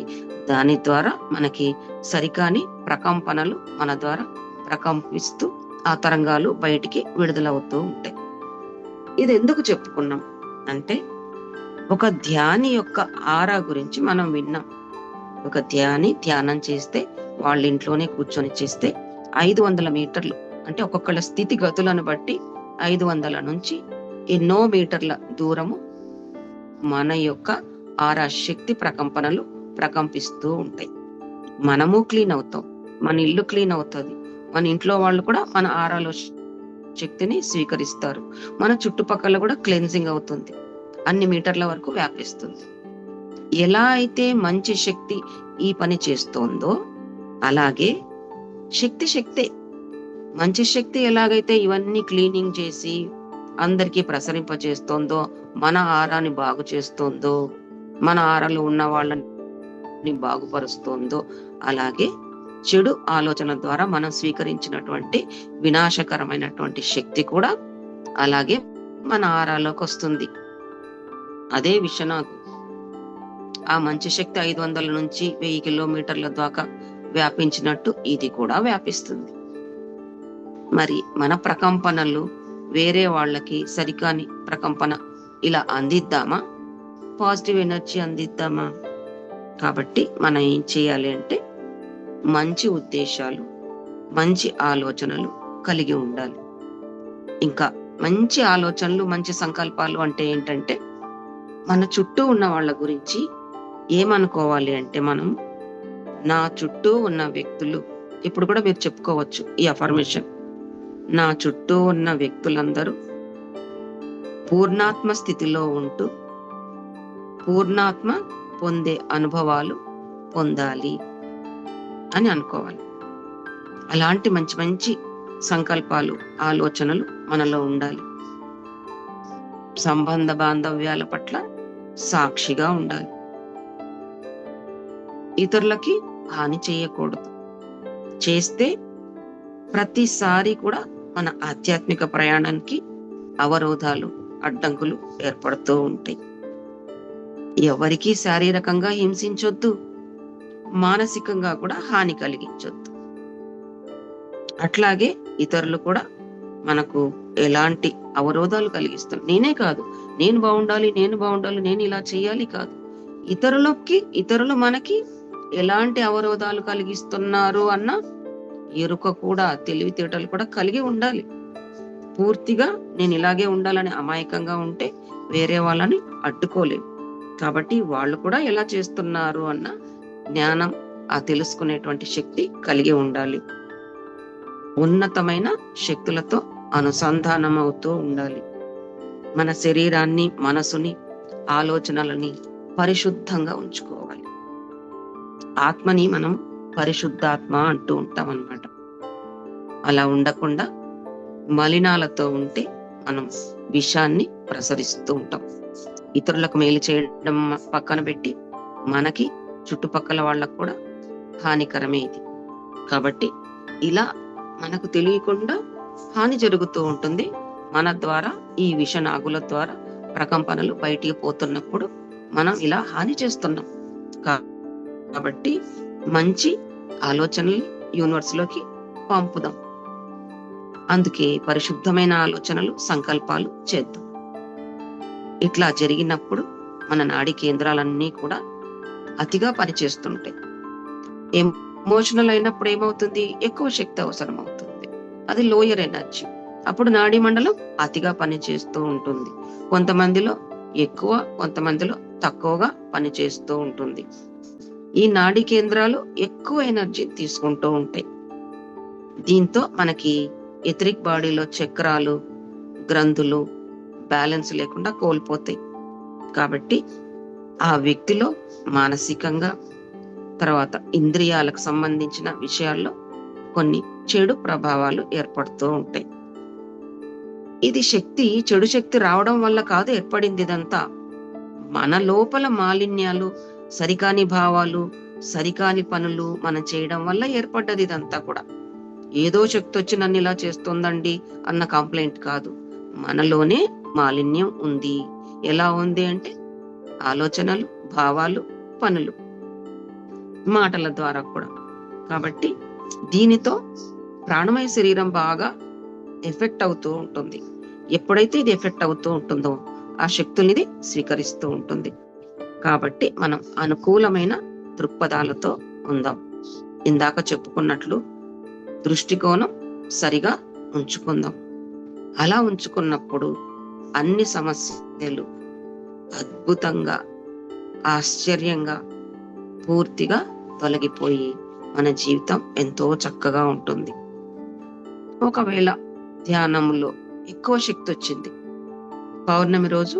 Speaker 2: దాని ద్వారా మనకి సరికాని ప్రకంపనలు మన ద్వారా ప్రకంపిస్తూ ఆ తరంగాలు బయటికి విడుదలవుతూ ఉంటాయి. ఇది ఎందుకు చెప్పుకున్నాం అంటే, ఒక ధ్యాని యొక్క ఆరా గురించి మనం విన్నాం. ఒక ధ్యాని ధ్యానం చేస్తే, వాళ్ళ ఇంట్లోనే కూర్చొని చేస్తే 500 మీటర్లు, అంటే ఒక్కొక్కళ్ళ స్థితి గతులను బట్టి 500 నుంచి ఎన్నో మీటర్ల దూరము మన యొక్క ఆరా శక్తి ప్రకంపనలు ప్రకంపిస్తూ ఉంటాయి. మనము క్లీన్ అవుతాం, మన ఇల్లు క్లీన్ అవుతుంది, మన ఇంట్లో వాళ్ళు కూడా మన ఆరాలో శక్తిని స్వీకరిస్తారు, మన చుట్టుపక్కల కూడా క్లెన్జింగ్ అవుతుంది, అన్ని మీటర్ల వరకు వ్యాపిస్తుంది. ఎలా అయితే మంచి శక్తి ఈ పని చేస్తోందో అలాగే శక్తే మంచి శక్తి ఎలాగైతే ఇవన్నీ క్లీనింగ్ చేసి అందరికీ ప్రసరింపచేస్తోందో, మన ఆరాని బాగు చేస్తోందో, మన ఆరాలో ఉన్న వాళ్ళని బాగుపరుస్తోందో, అలాగే చెడు ఆలోచన ద్వారా మనం స్వీకరించినటువంటి వినాశకరమైనటువంటి శక్తి కూడా అలాగే మన ఆరాలోకి వస్తుంది. అదే విషనాగు ఆ మంచి శక్తి 500 నుంచి 1000 కిలోమీటర్ల దాకా వ్యాపించినట్టు ఇది కూడా వ్యాపిస్తుంది. మరి మన ప్రకంపనలు వేరే వాళ్ళకి సరికాని ప్రకంపన ఇలా అందిద్దామా? Positive energy అందిద్దామా? కాబట్టి మనం ఏం చేయాలి అంటే, మంచి ఉద్దేశాలు, మంచి ఆలోచనలు కలిగి ఉండాలి. ఇంకా మంచి ఆలోచనలు, మంచి సంకల్పాలు అంటే ఏంటంటే, మన చుట్టూ ఉన్న వాళ్ళ గురించి ఏమనుకోవాలి అంటే, మనం నా చుట్టూ ఉన్న వ్యక్తులు, ఇప్పుడు కూడా మీరు చెప్పుకోవచ్చు ఈ అఫర్మేషన్, నా చుట్టూ ఉన్న వ్యక్తులందరూ పూర్ణాత్మ స్థితిలో ఉంటూ పూర్ణాత్మ పొందే అనుభవాలు పొందాలి అని అనుకోవాలి. అలాంటి మంచి మంచి సంకల్పాలు, ఆలోచనలు మనలో ఉండాలి. సంబంధ బాంధవ్యాల పట్ల సాక్షిగా ఉండాలి. ఇతరులకి హాని చేయకూడదు. చేస్తే ప్రతిసారి కూడా మన ఆధ్యాత్మిక ప్రయాణానికి అవరోధాలు, అడ్డంకులు ఏర్పడుతూ ఉంటాయి. ఎవరికి శారీరకంగా హింసించొద్దు, మానసికంగా కూడా హాని కలిగించొద్దు. అట్లాగే ఇతరులు కూడా మనకు ఎలాంటి అవరోధాలు కలిగిస్తారు. నేనే కాదు, నేను బాగుండాలి, నేను ఇలా చేయాలి కాదు, ఇతరులు మనకి ఎలాంటి అవరోధాలు కలిగిస్తున్నారు అన్న ఎరుక కూడా, తెలివితేటలు కూడా కలిగి ఉండాలి. పూర్తిగా నేను ఇలాగే ఉండాలని అమాయకంగా ఉంటే వేరే వాళ్ళని అడ్డుకోలేము. కాబట్టి వాళ్ళు కూడా ఎలా చేస్తున్నారు అన్న జ్ఞానం, ఆ తెలుసుకునేటువంటి శక్తి కలిగి ఉండాలి. ఉన్నతమైన శక్తులతో అనుసంధానం అవుతూ ఉండాలి. మన శరీరాన్ని, మనసుని, ఆలోచనలని పరిశుద్ధంగా ఉంచుకోవాలి. ఆత్మని మనం పరిశుద్ధాత్మ అంటూ ఉంటాం అన్నమాట. అలా ఉండకుండా మలినాలతో ఉంటే మనం విషాన్ని ప్రసరిస్తూ ఉంటాం. ఇతరులకు మేలు చేయడం పక్కన పెట్టి మనకి, చుట్టుపక్కల వాళ్ళకు కూడా హానికరమే ఇది. కాబట్టి ఇలా మనకు తెలియకుండా హాని జరుగుతూ ఉంటుంది. మన ద్వారా ఈ విష నాగుల ద్వారా ప్రకంపనలు బయటికి పోతున్నప్పుడు మనం ఇలా హాని చేస్తున్నాం. కాబట్టి మంచి ఆలోచనలు యూనివర్స్ లోకి పంపుదాం. అందుకే పరిశుద్ధమైన ఆలోచనలు, సంకల్పాలు చేద్దాం. ఇట్లా జరిగినప్పుడు మన నాడీ కేంద్రాలన్నీ కూడా అతిగా పనిచేస్తుంటాయి. ఎమోషనల్ అయినప్పుడు ఏమవుతుంది? ఎక్కువ శక్తి అవసరం అవుతుంది. అది లోయర్ ఎనర్జీ. అప్పుడు నాడీ మండలం అతిగా పనిచేస్తూ ఉంటుంది. కొంతమందిలో ఎక్కువ, కొంతమందిలో తక్కువగా పనిచేస్తూ ఉంటుంది. ఈ నాడీ కేంద్రాలు ఎక్కువ ఎనర్జీ తీసుకుంటూ ఉంటాయి. దీంతో మనకి ఎథరిక్ బాడీలో చక్రాలు, గ్రంథులు బ్యాలెన్స్ లేకుండా కోల్పోతాయి. కాబట్టి ఆ వ్యక్తిలో మానసికంగా, తర్వాత ఇంద్రియాలకు సంబంధించిన విషయాల్లో కొన్ని చెడు ప్రభావాలు ఏర్పడుతూ ఉంటాయి. ఇది చెడు శక్తి రావడం వల్ల కాదు ఏర్పడింది. ఇదంతా మన లోపల మాలిన్యాలు, సరికాని భావాలు, సరికాని పనులు మనం చేయడం వల్ల ఏర్పడ్డది ఇదంతా కూడా. ఏదో శక్తి వచ్చి నన్ను ఇలా చేస్తుందండి అన్న కంప్లైంట్ కాదు. మనలోనే మాలిన్యం ఉంది. ఎలా ఉంది అంటే ఆలోచనలు, భావాలు, పనులు, మాటల ద్వారా కూడా. కాబట్టి దీనితో ప్రాణమయ శరీరం బాగా ఎఫెక్ట్ అవుతూ ఉంటుంది. ఎప్పుడైతే ఇది ఎఫెక్ట్ అవుతూ ఉంటుందో ఆ శక్తుల్ని ఇది స్వీకరిస్తూ ఉంటుంది. కాబట్టి మనం అనుకూలమైన దృక్పథాలతో ఉందాం. ఇందాక చెప్పుకున్నట్లు దృష్టికోణం సరిగా ఉంచుకుందాం. అలా ఉంచుకున్నప్పుడు అన్ని సమస్యలు అద్భుతంగా, ఆశ్చర్యంగా, పూర్తిగా తొలగిపోయి మన జీవితం ఎంతో చక్కగా ఉంటుంది. ఒకవేళ ధ్యానంలో ఎక్కువ శక్తి వచ్చింది, పౌర్ణమి రోజు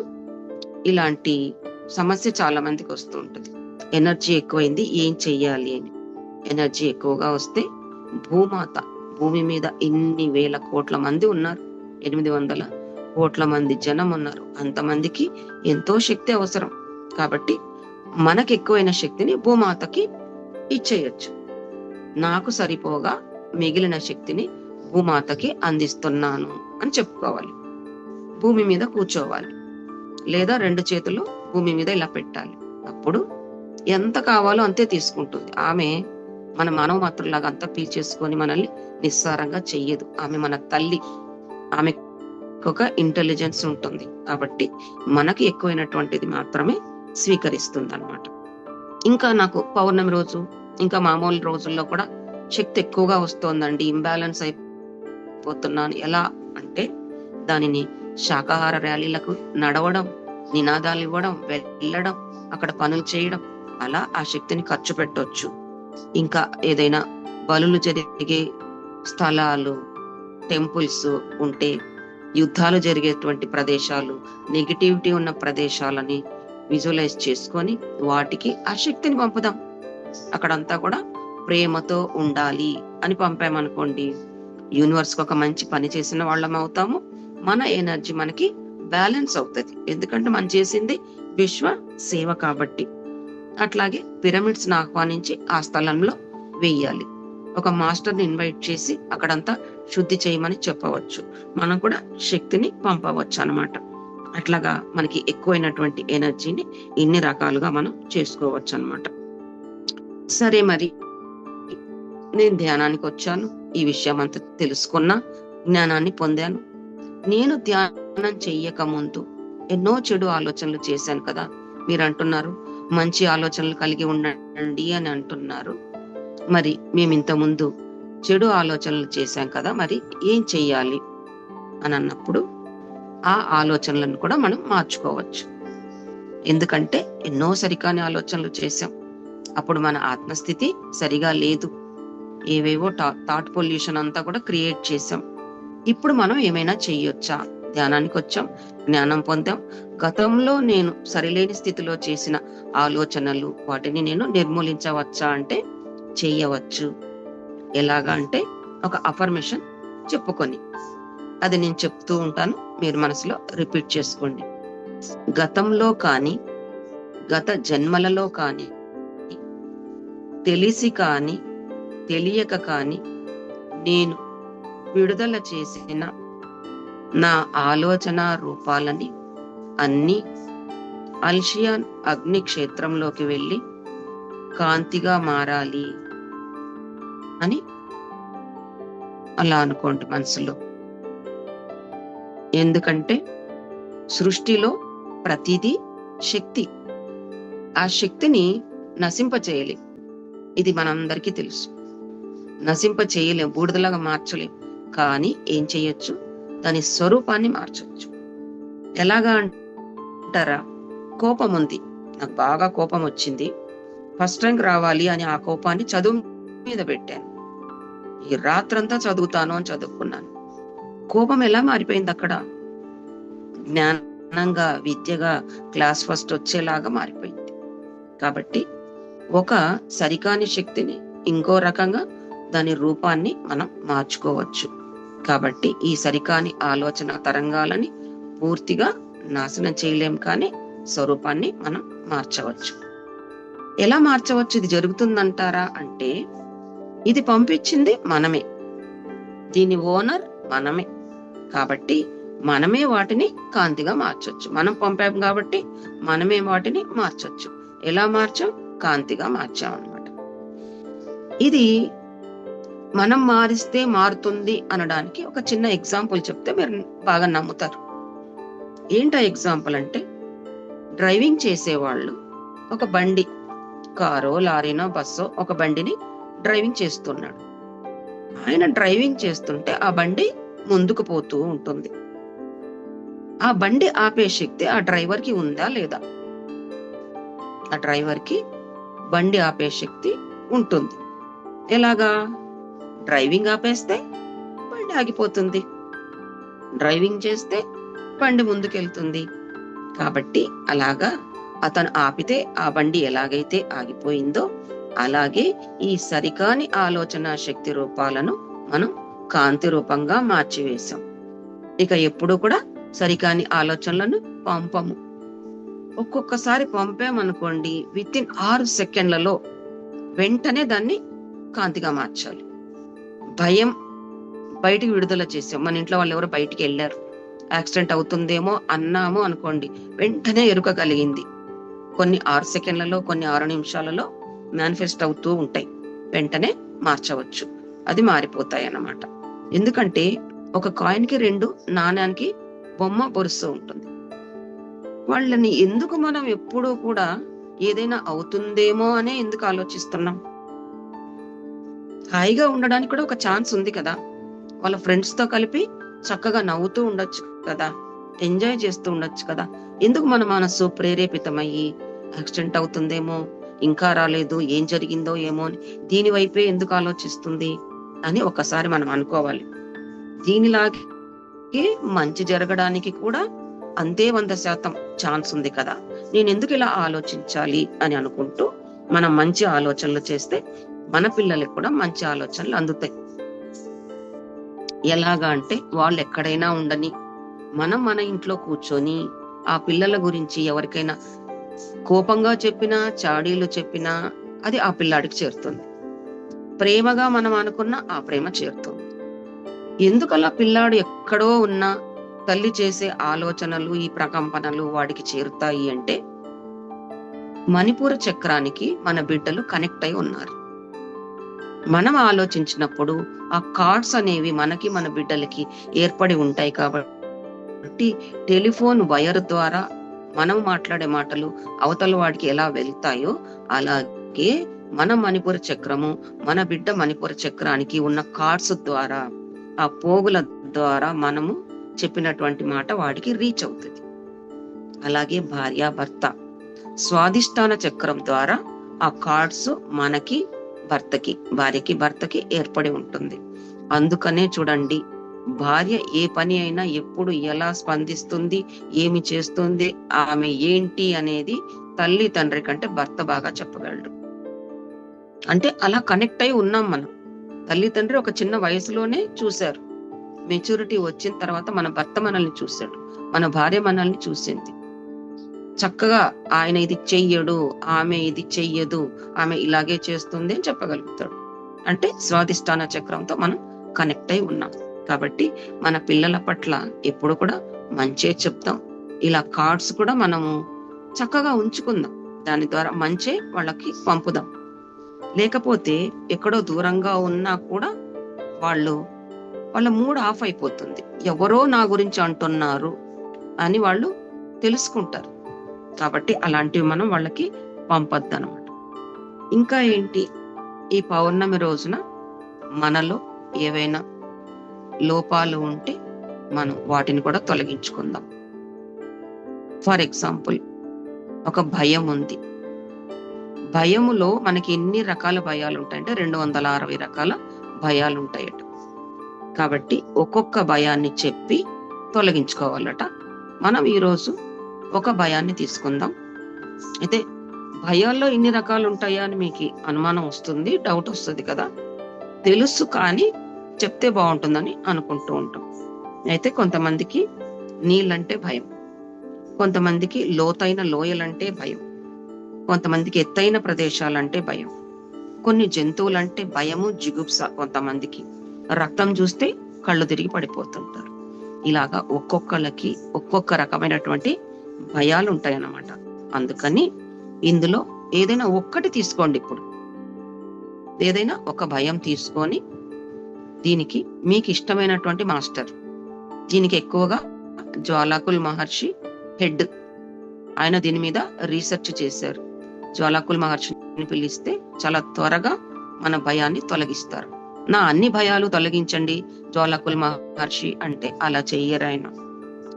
Speaker 2: ఇలాంటి సమస్య చాలా మందికి వస్తూ ఉంటుంది. ఎనర్జీ ఎక్కువైంది, ఏం చెయ్యాలి అని. ఎనర్జీ ఎక్కువగా వస్తే భూమాత, భూమి మీద ఇన్ని వేల కోట్ల మంది ఉన్నారు, 800 కోట్ల మంది జనం ఉన్నారు. అంతమందికి ఎంతో శక్తి అవసరం. కాబట్టి మనకు ఎక్కువైన శక్తిని భూమాతకి ఇచ్చేయచ్చు. నాకు సరిపోగా మిగిలిన శక్తిని భూమాతకి అందిస్తున్నాను అని చెప్పుకోవాలి. భూమి మీద కూర్చోవాలి, లేదా 2 చేతులు భూమి మీద ఇలా పెట్టాలి. అప్పుడు ఎంత కావాలో అంతే తీసుకుంటుంది. ఆమె మన మానవ మాత్రులాగా అంతా పీల్చేసుకొని మనల్ని నిస్సారంగా చెయ్యదు. ఆమె మన తల్లి. ఆమెకు ఒక ఇంటెలిజెన్స్ ఉంటుంది. కాబట్టి మనకి ఎక్కువైనటువంటిది మాత్రమే స్వీకరిస్తుంది అన్నమాట. ఇంకా నాకు పౌర్ణమి రోజు, ఇంకా మామూలు రోజుల్లో కూడా శక్తి ఎక్కువగా వస్తోందండి, ఇంబ్యాలెన్స్ అయిపోతున్నాను. ఎలా అంటే దానిని శాకాహార ర్యాలీలకు నడవడం, నినాదాలు ఇవ్వడం, వెళ్ళడం, అక్కడ పనులు చేయడం, అలా ఆ శక్తిని ఖర్చు పెట్టొచ్చు. ఇంకా ఏదైనా బలులు జరిగే స్థలాలు, టెంపుల్స్ ఉంటే, యుద్ధాలు జరిగేటువంటి ప్రదేశాలు, నెగిటివిటీ ఉన్న ప్రదేశాలని విజువలైజ్ చేసుకొని వాటికి ఆ శక్తిని పంపుదాం. అక్కడంతా కూడా ప్రేమతో ఉండాలి అని పంపామనుకోండి, యూనివర్స్ కి ఒక మంచి పని చేసిన వాళ్ళం అవుతాము. మన ఎనర్జీ మనకి బ్యాలెన్స్ అవుతుంది. ఎందుకంటే మనం చేసింది విశ్వ సేవ కాబట్టి. అట్లాగే పిరమిడ్స్ ని ఆహ్వానించి ఆ స్థలంలో వేయాలి. ఒక మాస్టర్ ని ఇన్వైట్ చేసి అక్కడంతా శుద్ధి చేయమని చెప్పవచ్చు. మనం కూడా శక్తిని పంపవచ్చు అన్నమాట. అట్లాగా మనకి ఎక్కువైనటువంటి ఎనర్జీని ఇన్ని రకాలుగా మనం చేసుకోవచ్చు అన్నమాట. సరే, మరి నేను ధ్యానానికి వచ్చాను, ఈ విషయం అంతా తెలుసుకున్నా, జ్ఞానాన్ని పొందాను. నేను ధ్యానం చెయ్యక ముందు ఎన్నో చెడు ఆలోచనలు చేశాను కదా. మీరు అంటున్నారు మంచి ఆలోచనలు కలిగి ఉండండి అని అంటున్నారు. మరి మేము ఇంత ముందు చెడు ఆలోచనలు చేశాం కదా, మరి ఏం చెయ్యాలి అని అన్నప్పుడు ఆ ఆలోచనలను కూడా మనం మార్చుకోవచ్చు. ఎందుకంటే ఎన్నో సరికాని ఆలోచనలు చేశాం. అప్పుడు మన ఆత్మస్థితి సరిగా లేదు. ఏవేవో థాట్ పొల్యూషన్ అంతా కూడా క్రియేట్ చేశాం. ఇప్పుడు మనం ఏమైనా చెయ్యొచ్చా? ధ్యానానికి వచ్చాం, జ్ఞానం పొందాం. గతంలో నేను సరిలేని స్థితిలో చేసిన ఆలోచనలు, వాటిని నేను నిర్మూలించవచ్చా అంటే చెయ్యవచ్చు. ఎలాగా అంటే ఒక అఫర్మేషన్ చెప్పుకొని, అది నేను చెప్తూ ఉంటాను, మీరు మనసులో రిపీట్ చేసుకోండి. గతంలో కానీ, గత జన్మలలో కానీ, తెలిసి కానీ తెలియక కానీ నేను విడుదల చేసిన నా ఆలోచన రూపాలని అన్ని అల్షియాన్ అగ్ని క్షేత్రంలోకి వెళ్ళి కాంతిగా మారాలి అని అలా అనుకోండి మనసులో. ఎందుకంటే సృష్టిలో ప్రతిదీ శక్తి. ఆ శక్తిని నశింపచేయలేం. ఇది మనందరికీ తెలుసు. నశింప చేయలేం, బూడిదలాగా మార్చలేం. కానీ ఏం చేయొచ్చు, దాని స్వరూపాన్ని మార్చొచ్చు. ఎలాగా అంటారా, కోపం ఉంది, నాకు బాగా కోపం వచ్చింది, ఫస్ట్ ర్యాంక్ రావాలి అని ఆ కోపాన్ని చదువు మీద పెట్టాను. ఈ రాత్రంతా చదువుతాను అని చదువుకున్నాను. కోపం ఎలా మారిపోయింది అక్కడ? జ్ఞానంగా, విద్యగా, క్లాస్ ఫస్ట్ వచ్చేలాగా మారిపోయింది. కాబట్టి ఒక సరికాని శక్తిని ఇంకో రకంగా దాని రూపాన్ని మనం మార్చుకోవచ్చు. కాబట్టి ఈ సరికాని ఆలోచన తరంగాలని పూర్తిగా నాశనం చేయలేం, కానీ స్వరూపాన్ని మనం మార్చవచ్చు. ఎలా మార్చవచ్చు? ఇది జరుగుతుందంటారా అంటే, ఇది పంపించింది మనమే, దీని ఓనర్ మనమే. కాబట్టి మనమే వాటిని కాంతిగా మార్చొచ్చు. మనం పంపాం కాబట్టి మనమే వాటిని మార్చొచ్చు. ఎలా మార్చాం? కాంతిగా మార్చాం అన్నమాట. ఇది మనం మారిస్తే మారుతుంది అనడానికి ఒక చిన్న ఎగ్జాంపుల్ చెప్తే మీరు బాగా నమ్ముతారు. ఏంటా ఎగ్జాంపుల్ అంటే, డ్రైవింగ్ చేసేవాళ్ళు ఒక బండి, కారో లారీనో బస్సో ఒక బండిని డ్రైవింగ్ చేస్తున్నాడు. ఆయన డ్రైవింగ్ చేస్తుంటే ఆ బండి ముందుకు పోతూ ఉంటుంది. ఆ బండి ఆపే శక్తి ఆ డ్రైవర్ కి ఉందా లేదా? ఆ డ్రైవర్ కి బండి ఆపే శక్తి ఉంటుంది. ఎలాగా? డ్రైవింగ్ ఆపేస్తే బండి ఆగిపోతుంది, డ్రైవింగ్ చేస్తే బండి ముందుకెళ్తుంది. కాబట్టి అలాగా అతను ఆపితే ఆ బండి ఎలాగైతే ఆగిపోయిందో, అలాగే ఈ సరికాని ఆలోచన శక్తి రూపాలను మనం కాంతి రూపంగా మార్చివేశాం. ఇక ఎప్పుడు కూడా సరికాని ఆలోచనలను పంపము. ఒక్కొక్కసారి పంపామనుకోండి, విత్ ఇన్ 6 సెకండ్లలో వెంటనే దాన్ని కాంతిగా మార్చాలి. భయం బయటికి విడుదల చేసాం. మన ఇంట్లో వాళ్ళు ఎవరో బయటికి వెళ్ళారు, యాక్సిడెంట్ అవుతుందేమో అన్నాము అనుకోండి, వెంటనే ఎరుక కలిగింది. కొన్ని 6 సెకండ్లలో, కొన్ని 6 నిమిషాలలో మేనిఫెస్ట్ అవుతూ ఉంటాయి. వెంటనే మార్చవచ్చు, అది మారిపోతాయి అన్నమాట. ఎందుకంటే ఒక కాయిన్కి 2 నాణ్యానికి బొమ్మ పొరుస్తూ ఉంటుంది. వాళ్ళని ఎందుకు మనం ఎప్పుడూ కూడా ఏదైనా అవుతుందేమో అనే ఎందుకు ఆలోచిస్తున్నాం? హాయిగా ఉండడానికి కూడా ఒక ఛాన్స్ ఉంది కదా. వాళ్ళ ఫ్రెండ్స్ తో కలిపి చక్కగా నవ్వుతూ ఉండొచ్చు కదా, ఎంజాయ్ చేస్తూ ఉండొచ్చు కదా. ఎందుకు మన మనస్సు ప్రేరేపితమయ్యి యాక్సిడెంట్ అవుతుందేమో, ఇంకా రాలేదు, ఏం జరిగిందో ఏమో అని దీని వైపే ఎందుకు ఆలోచిస్తుంది అని ఒకసారి మనం అనుకోవాలి. దీనిలాగే మంచి జరగడానికి కూడా అంతే 100% ఛాన్స్ ఉంది కదా, నేను ఎందుకు ఇలా ఆలోచించాలి అని అనుకుంటూ మనం మంచి ఆలోచనలు చేస్తే మన పిల్లలకు కూడా మంచి ఆలోచనలు అందుతాయి. ఎలాగా అంటే, వాళ్ళు ఎక్కడైనా ఉండని, మనం మన ఇంట్లో కూర్చొని ఆ పిల్లల గురించి ఎవరికైనా కోపంగా చెప్పినా, చాడీలు చెప్పినా అది ఆ పిల్లాడికి చేరుతుంది. ప్రేమగా మనం అనుకున్న ఆ ప్రేమ చేరుతుంది. ఎందుకలా పిల్లాడు ఎక్కడో ఉన్నా తల్లి చేసే ఆలోచనలు, ఈ ప్రకంపనలు వాడికి చేరుతాయి అంటే, మణిపూర చక్రానికి మన బిడ్డలు కనెక్ట్ అయి ఉన్నారు. మనం ఆలోచించినప్పుడు ఆ కార్డ్స్ అనేవి మనకి మన బిడ్డలకి ఏర్పడి ఉంటాయి. కాబట్టి టెలిఫోన్ వైర్ ద్వారా మనం మాట్లాడే మాటలు అవతల వాడికి ఎలా వెళ్తాయో, అలాగే మన మణిపూర చక్రము మన బిడ్డ మణిపూర చక్రానికి ఉన్న కార్డ్స్ ద్వారా, ఆ పోగుల ద్వారా మనము చెప్పినటువంటి మాట వాడికి రీచ్ అవుతుంది. అలాగే భార్య భర్త స్వాదిష్టాన చక్రం ద్వారా ఆ కార్డ్స్ మనకి భర్తకి, భార్యకి భర్తకి ఏర్పడి ఉంటుంది. అందుకనే చూడండి, భార్య ఏ పని అయినా ఎప్పుడు ఎలా స్పందిస్తుంది, ఏమి చేస్తుంది, ఆమె ఏంటి అనేది తల్లి తండ్రి కంటే భర్త బాగా చెప్పగలడు. అంటే అలా కనెక్ట్ అయి ఉన్నాం మనం. తల్లి తండ్రి ఒక చిన్న వయసులోనే చూశారు. మెచ్యూరిటీ వచ్చిన తర్వాత మన భర్త మనల్ని చూశాడు, మన భార్య మనల్ని చూసింది. చక్కగా ఆయన ఇది చెయ్యడు, ఆమె ఇది చెయ్యదు, ఆమె ఇలాగే చేస్తుంది అని చెప్పగలుగుతాడు. అంటే స్వాదిష్టాన చక్రంతో మనం కనెక్ట్ అయి ఉన్నాం. కాబట్టి మన పిల్లల పట్ల ఎప్పుడు కూడా మంచే చెప్తాం. ఇలా కార్డ్స్ కూడా మనము చక్కగా ఉంచుకుందాం, దాని ద్వారా మంచే వాళ్ళకి పంపుదాం. లేకపోతే ఎక్కడో దూరంగా ఉన్నా కూడా వాళ్ళ మూడ్ ఆఫ్ అయిపోతుంది. ఎవరో నా గురించి అంటున్నారు అని వాళ్ళు తెలుసుకుంటారు. కాబట్టి అలాంటివి మనం వాళ్ళకి పంపొద్దు అన్నమాట. ఇంకా ఏంటి, ఈ పౌర్ణమి రోజున మనలో ఏవైనా లోపాలు ఉంటే మనం వాటిని కూడా తొలగించుకుందాం. ఫర్ ఎగ్జాంపుల్, ఒక భయం ఉంది. భయములో మనకి ఎన్ని రకాల భయాలు ఉంటాయంటే 260 రకాల భయాలు ఉంటాయట. కాబట్టి ఒక్కొక్క భయాన్ని చెప్పి తొలగించుకోవాలట. మనం ఈరోజు ఒక భయాన్ని తీసుకుందాం. అయితే భయాల్లో ఇన్ని రకాలు ఉంటాయా అని మీకు అనుమానం వస్తుంది, డౌట్ వస్తుంది కదా. తెలుసు, కానీ చెప్తే బాగుంటుందని అనుకుంటూ ఉంటాం. అయితే కొంతమందికి నీళ్ళంటే భయం, కొంతమందికి లోతైన లోయలంటే భయం, కొంతమందికి ఎత్తైన ప్రదేశాలంటే భయం, కొన్ని జంతువులంటే భయము, జిగుప్స, కొంతమందికి రక్తం చూస్తే కళ్ళు తిరిగి పడిపోతుంటారు. ఇలాగా ఒక్కొక్కళ్ళకి ఒక్కొక్క రకమైనటువంటి భయాలు ఉంటాయన్నమాట. అందుకని ఇందులో ఏదైనా ఒక్కటి తీసుకోండి. ఇప్పుడు ఏదైనా ఒక భయం తీసుకొని దీనికి మీకు ఇష్టమైనటువంటి మాస్టర్, దీనికి ఎక్కువగా జ్వాలాకుల్ మహర్షి హెడ్, ఆయన దీని మీద రీసెర్చ్ చేశారు. జ్వాలాకుల్ మహర్షిని పిలిస్తే చాలా త్వరగా మన భయాన్ని తొలగిస్తారు. నా అన్ని భయాలు తొలగించండి జ్వాలాకుల్ మహర్షి అంటే అలా చెయ్యరు ఆయన.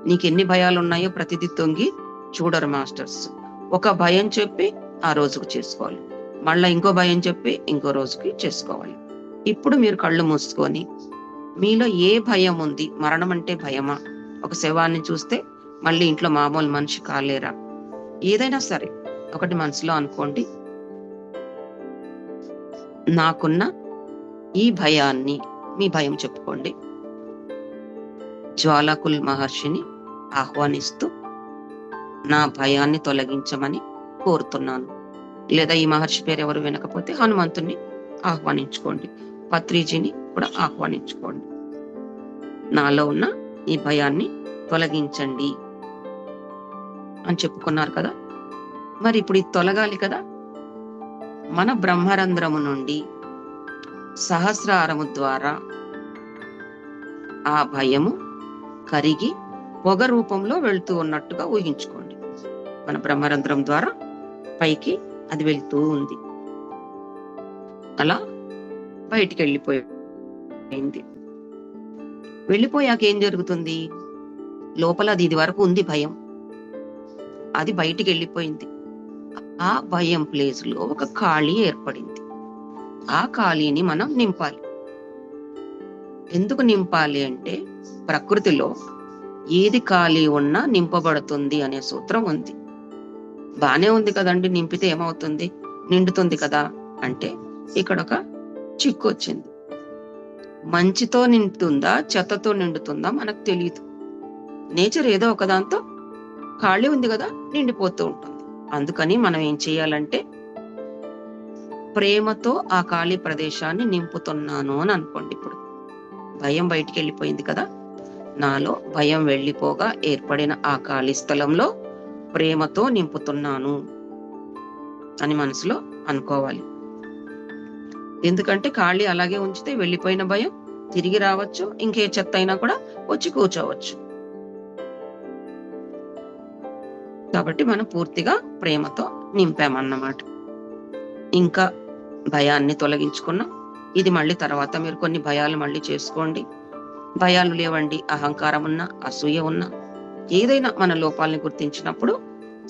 Speaker 2: నీకు ఎన్ని భయాలు ఉన్నాయో ప్రతిదీ తొంగి చూడరు మాస్టర్స్. ఒక భయం చెప్పి ఆ రోజుకు చేసుకోవాలి, మళ్ళా ఇంకో భయం చెప్పి ఇంకో రోజుకి చేసుకోవాలి. ఇప్పుడు మీరు కళ్ళు మూసుకొని మీలో ఏ భయం ఉంది, మరణం అంటే భయమా, ఒక శవాన్ని చూస్తే మళ్ళీ ఇంట్లో మామూలు మనిషి కాలేరా, ఏదైనా సరే ఒకటి మనసులో అనుకోండి. నాకున్న ఈ భయాన్ని, మీ భయం చెప్పుకోండి, జ్వాలాకుల్ మహర్షిని ఆహ్వానిస్తూ నా భయాన్ని తొలగించమని కోరుతున్నాను. లేదా ఈ మహర్షి పేరు ఎవరు వినకపోతే హనుమంతుని ఆహ్వానించుకోండి, పత్రిజీని కూడా ఆహ్వానించుకోండి. నాలో ఉన్న ఈ భయాన్ని తొలగించండి అని చెప్పుకున్నారు కదా. మరి ఇప్పుడు ఇది తొలగాలి కదా. మన బ్రహ్మరంధ్రము నుండి సహస్రారము ద్వారా ఆ భయము కరిగి పొగ రూపంలో వెళ్తూ ఉన్నట్టుగా ఊహించుకోండి. మన బ్రహ్మరంధ్రం ద్వారా పైకి అది వెళ్తూ ఉంది, అలా బయటికి వెళ్ళిపోయింది. వెళ్ళిపోయాక ఏం జరుగుతుంది? లోపల అది ఇది వరకు ఉంది భయం, అది బయటికి వెళ్ళిపోయింది. ఆ భయం ప్లేస్ లో ఒక ఖాళీ ఏర్పడింది. ఆ ఖాళీని మనం నింపాలి. ఎందుకు నింపాలి అంటే ప్రకృతిలో ఏది ఖాళీ ఉన్నా నింపబడుతుంది అనే సూత్రం ఉంది. బానే ఉంది కదండి, నింపితే ఏమవుతుంది, నిండుతుంది కదా అంటే ఇక్కడ ఒక చిక్కు వచ్చింది. మంచితో నిండుతుందా చెత్తతో నిండుతుందా మనకు తెలియదు. నేచర్ ఏదో ఒకదాంతో ఖాళీ ఉంది కదా, నిండిపోతూ ఉంటుంది. అందుకని మనం ఏం చేయాలంటే ప్రేమతో ఆ ఖాళీ ప్రదేశాన్ని నింపుతున్నాను అని అనుకోండి. ఇప్పుడు భయం బయటికి వెళ్ళిపోయింది కదా, నాలో భయం వెళ్ళిపోగా ఏర్పడిన ఆ ఖాళీ స్థలంలో ప్రేమతో నింపుతున్నాను అని మనసులో అనుకోవాలి. ఎందుకంటే ఖాళీ అలాగే ఉంచితే వెళ్ళిపోయిన భయం తిరిగి రావచ్చు, ఇంకే చెత్త అయినా కూడా వచ్చి కూర్చోవచ్చు. కాబట్టి మనం పూర్తిగా ప్రేమతో నింపామన్నమాట. ఇంకా భయాన్ని తొలగించుకున్నాం. ఇది మళ్ళీ తర్వాత మీరు కొన్ని భయాలు మళ్ళీ చేసుకోండి. భయాలు లేవండి, అహంకారం ఉన్నా, అసూయ ఉన్నా, ఏదైనా మన లోపాలని గుర్తించినప్పుడు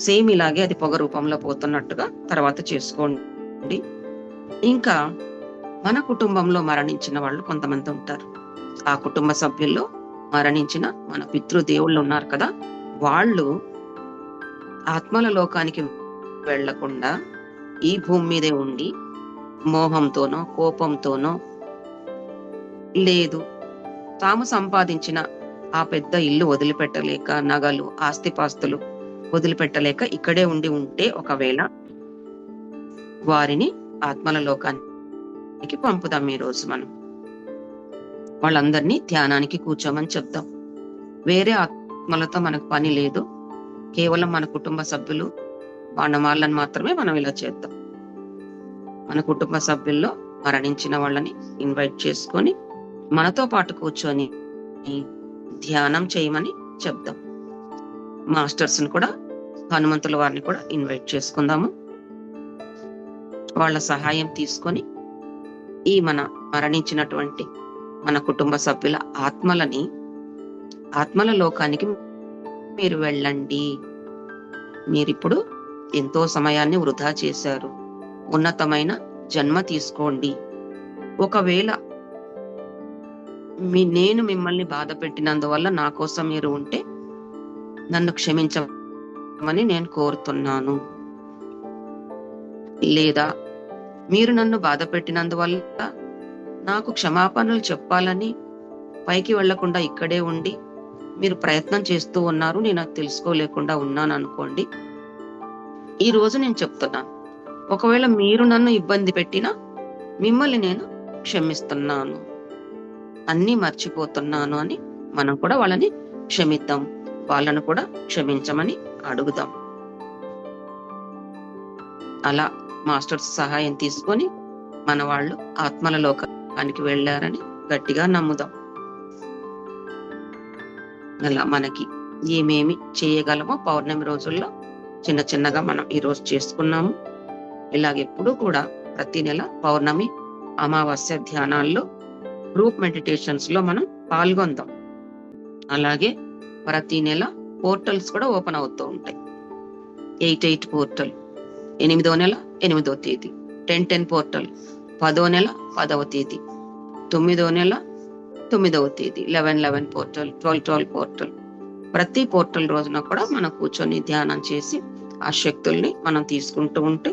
Speaker 2: సేమ్ ఇలాగే అది పొగ రూపంలో పోతున్నట్టుగా తర్వాత చేసుకోండి. ఇంకా మన కుటుంబంలో మరణించిన వాళ్ళు కొంతమంది ఉంటారు. ఆ కుటుంబ సభ్యుల్లో మరణించిన మన పితృదేవుళ్ళు ఉన్నారు కదా, వాళ్ళు ఆత్మల లోకానికి వెళ్లకుండా ఈ భూమి మీదే ఉండి మోహంతోనో కోపంతోనో, లేదు తాము సంపాదించిన ఆ పెద్ద ఇల్లు వదిలిపెట్టలేక, నగలు ఆస్తిపాస్తులు వదిలిపెట్టలేక ఇక్కడే ఉంటే ఒకవేళ వారిని ఆత్మల లోకానికి పంపుదాం. ఈ రోజు మనం వాళ్ళందరినీ ధ్యానానికి కూర్చోమని చెప్తాం. వేరే ఆత్మలతో మనకు పని లేదు, కేవలం మన కుటుంబ సభ్యులు వాళ్ళని మాత్రమే మనం ఇలా చేద్దాం. మన కుటుంబ సభ్యుల్లో మరణించిన వాళ్ళని ఇన్వైట్ చేసుకొని మనతో పాటు కూర్చొని ధ్యానం చేయమని చెప్దాం. మాస్టర్స్ ని కూడా, హనుమంతుల వారిని కూడా ఇన్వైట్ చేసుకుందాము. వాళ్ళ సహాయం తీసుకొని ఈ మన మరణించినటువంటి మన కుటుంబ సభ్యుల ఆత్మల లోకానికి మీరు వెళ్ళండి. మీరిప్పుడు ఎంతో సమయాన్ని వృధా చేశారు. ఉన్నతమైన జన్మ తీసుకోండి. ఒకవేళ నేను మిమ్మల్ని బాధ పెట్టినందువల్ల నా కోసం మీరు ఉంటే నన్ను క్షమించమని నేను కోరుతున్నాను. లేదా మీరు నన్ను బాధ పెట్టినందువల్ల నాకు క్షమాపణలు చెప్పాలని పైకి వెళ్లకుండా ఇక్కడే ఉండి మీరు ప్రయత్నం చేస్తూ ఉన్నారు, నేను అది తెలుసుకోలేకుండా ఉన్నాను అనుకోండి. ఈ రోజు నేను చెప్తున్నాను, ఒకవేళ మీరు నన్ను ఇబ్బంది పెట్టినా మిమ్మల్ని నేను క్షమిస్తున్నాను, అన్నీ మర్చిపోతున్నాను అని మనం కూడా వాళ్ళని క్షమిద్దాం. వాళ్ళను కూడా క్షమించమని అడుగుదాం. అలా మాస్టర్స్ సహాయం తీసుకొని మన వాళ్ళు ఆత్మల లోకానికి వెళ్ళారని గట్టిగా నమ్ముదాం. అలా మనకి ఏమేమి చేయగలమో పౌర్ణమి రోజుల్లో చిన్న చిన్నగా మనం ఈ రోజు చేసుకున్నాము. ఇలాగెప్పుడు కూడా ప్రతి నెల పౌర్ణమి, అమావాస్య ధ్యానాల్లో, గ్రూప్ మెడిటేషన్స్ లో మనం పాల్గొందాం. అలాగే ప్రతి నెల పోర్టల్స్ కూడా ఓపెన్ అవుతూ ఉంటాయి. 8/8 పోర్టల్ 8వ నెల 8వ తేదీ, 10/10 పోర్టల్ 10వ నెల 10వ తేదీ, 9వ నెల 9వ తేదీ, 11/11 పోర్టల్, 12/12 పోర్టల్. ప్రతి పోర్టల్ రోజున కూడా మనం కూర్చొని ధ్యానం చేసి ఆ శక్తుల్ని మనం తీసుకుంటూ ఉంటే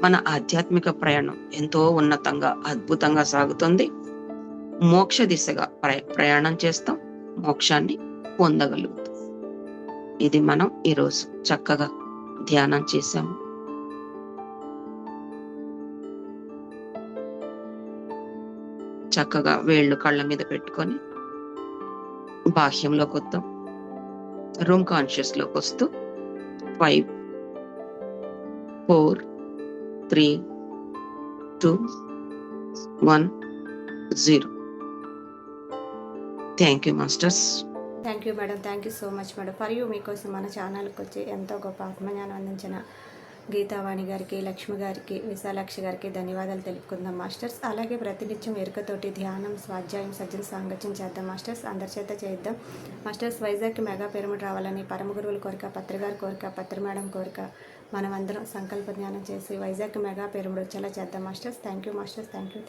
Speaker 2: మన ఆధ్యాత్మిక ప్రయాణం ఎంతో ఉన్నతంగా, అద్భుతంగా సాగుతుంది. మోక్ష దిశగా ప్రయాణం చేస్తాం, మోక్షాన్ని పొందగలుగుతాం. ఇది మనం ఈరోజు చక్కగా ధ్యానం చేశాము. చక్కగా వేళ్ళు కళ్ళ మీద పెట్టుకొని బాహ్యంలోకి వద్దాం. రూమ్ కాన్షియస్ లోకి వస్తూ 5 4 3 2 1 0. Thank you masters.
Speaker 1: Thank you madam, thank you so much madam. For you మీకోసం మన ఛానల్కి వచ్చి ఎంతో గొప్ప ఆత్మజ్ఞానం అందించిన గీతావాణి గారికి, లక్ష్మి గారికి, విశాలాక్షి గారికి ధన్యవాదాలు తెలుపుకుందాం మాస్టర్స్. అలాగే ప్రతినిత్యం ఎరుకతోటి ధ్యానం, స్వాధ్యాయం, సజ్జన సాంగత్యం చేద్దాం మాస్టర్స్. అందరి చేత చేద్దాం మాస్టర్స్. వైజాగ్కి మెగా పిరమిడ్ రావాలని పరమ గురువుల కోరిక, పత్రిగారి కోరిక, పత్రి మేడం కోరిక. మనం అందరం సంకల్ప జ్ఞానం చేసి వైజాగ్కి మెగా పిరమిడ్ వచ్చేలా చేద్దాం masters. Thank you masters, thank you.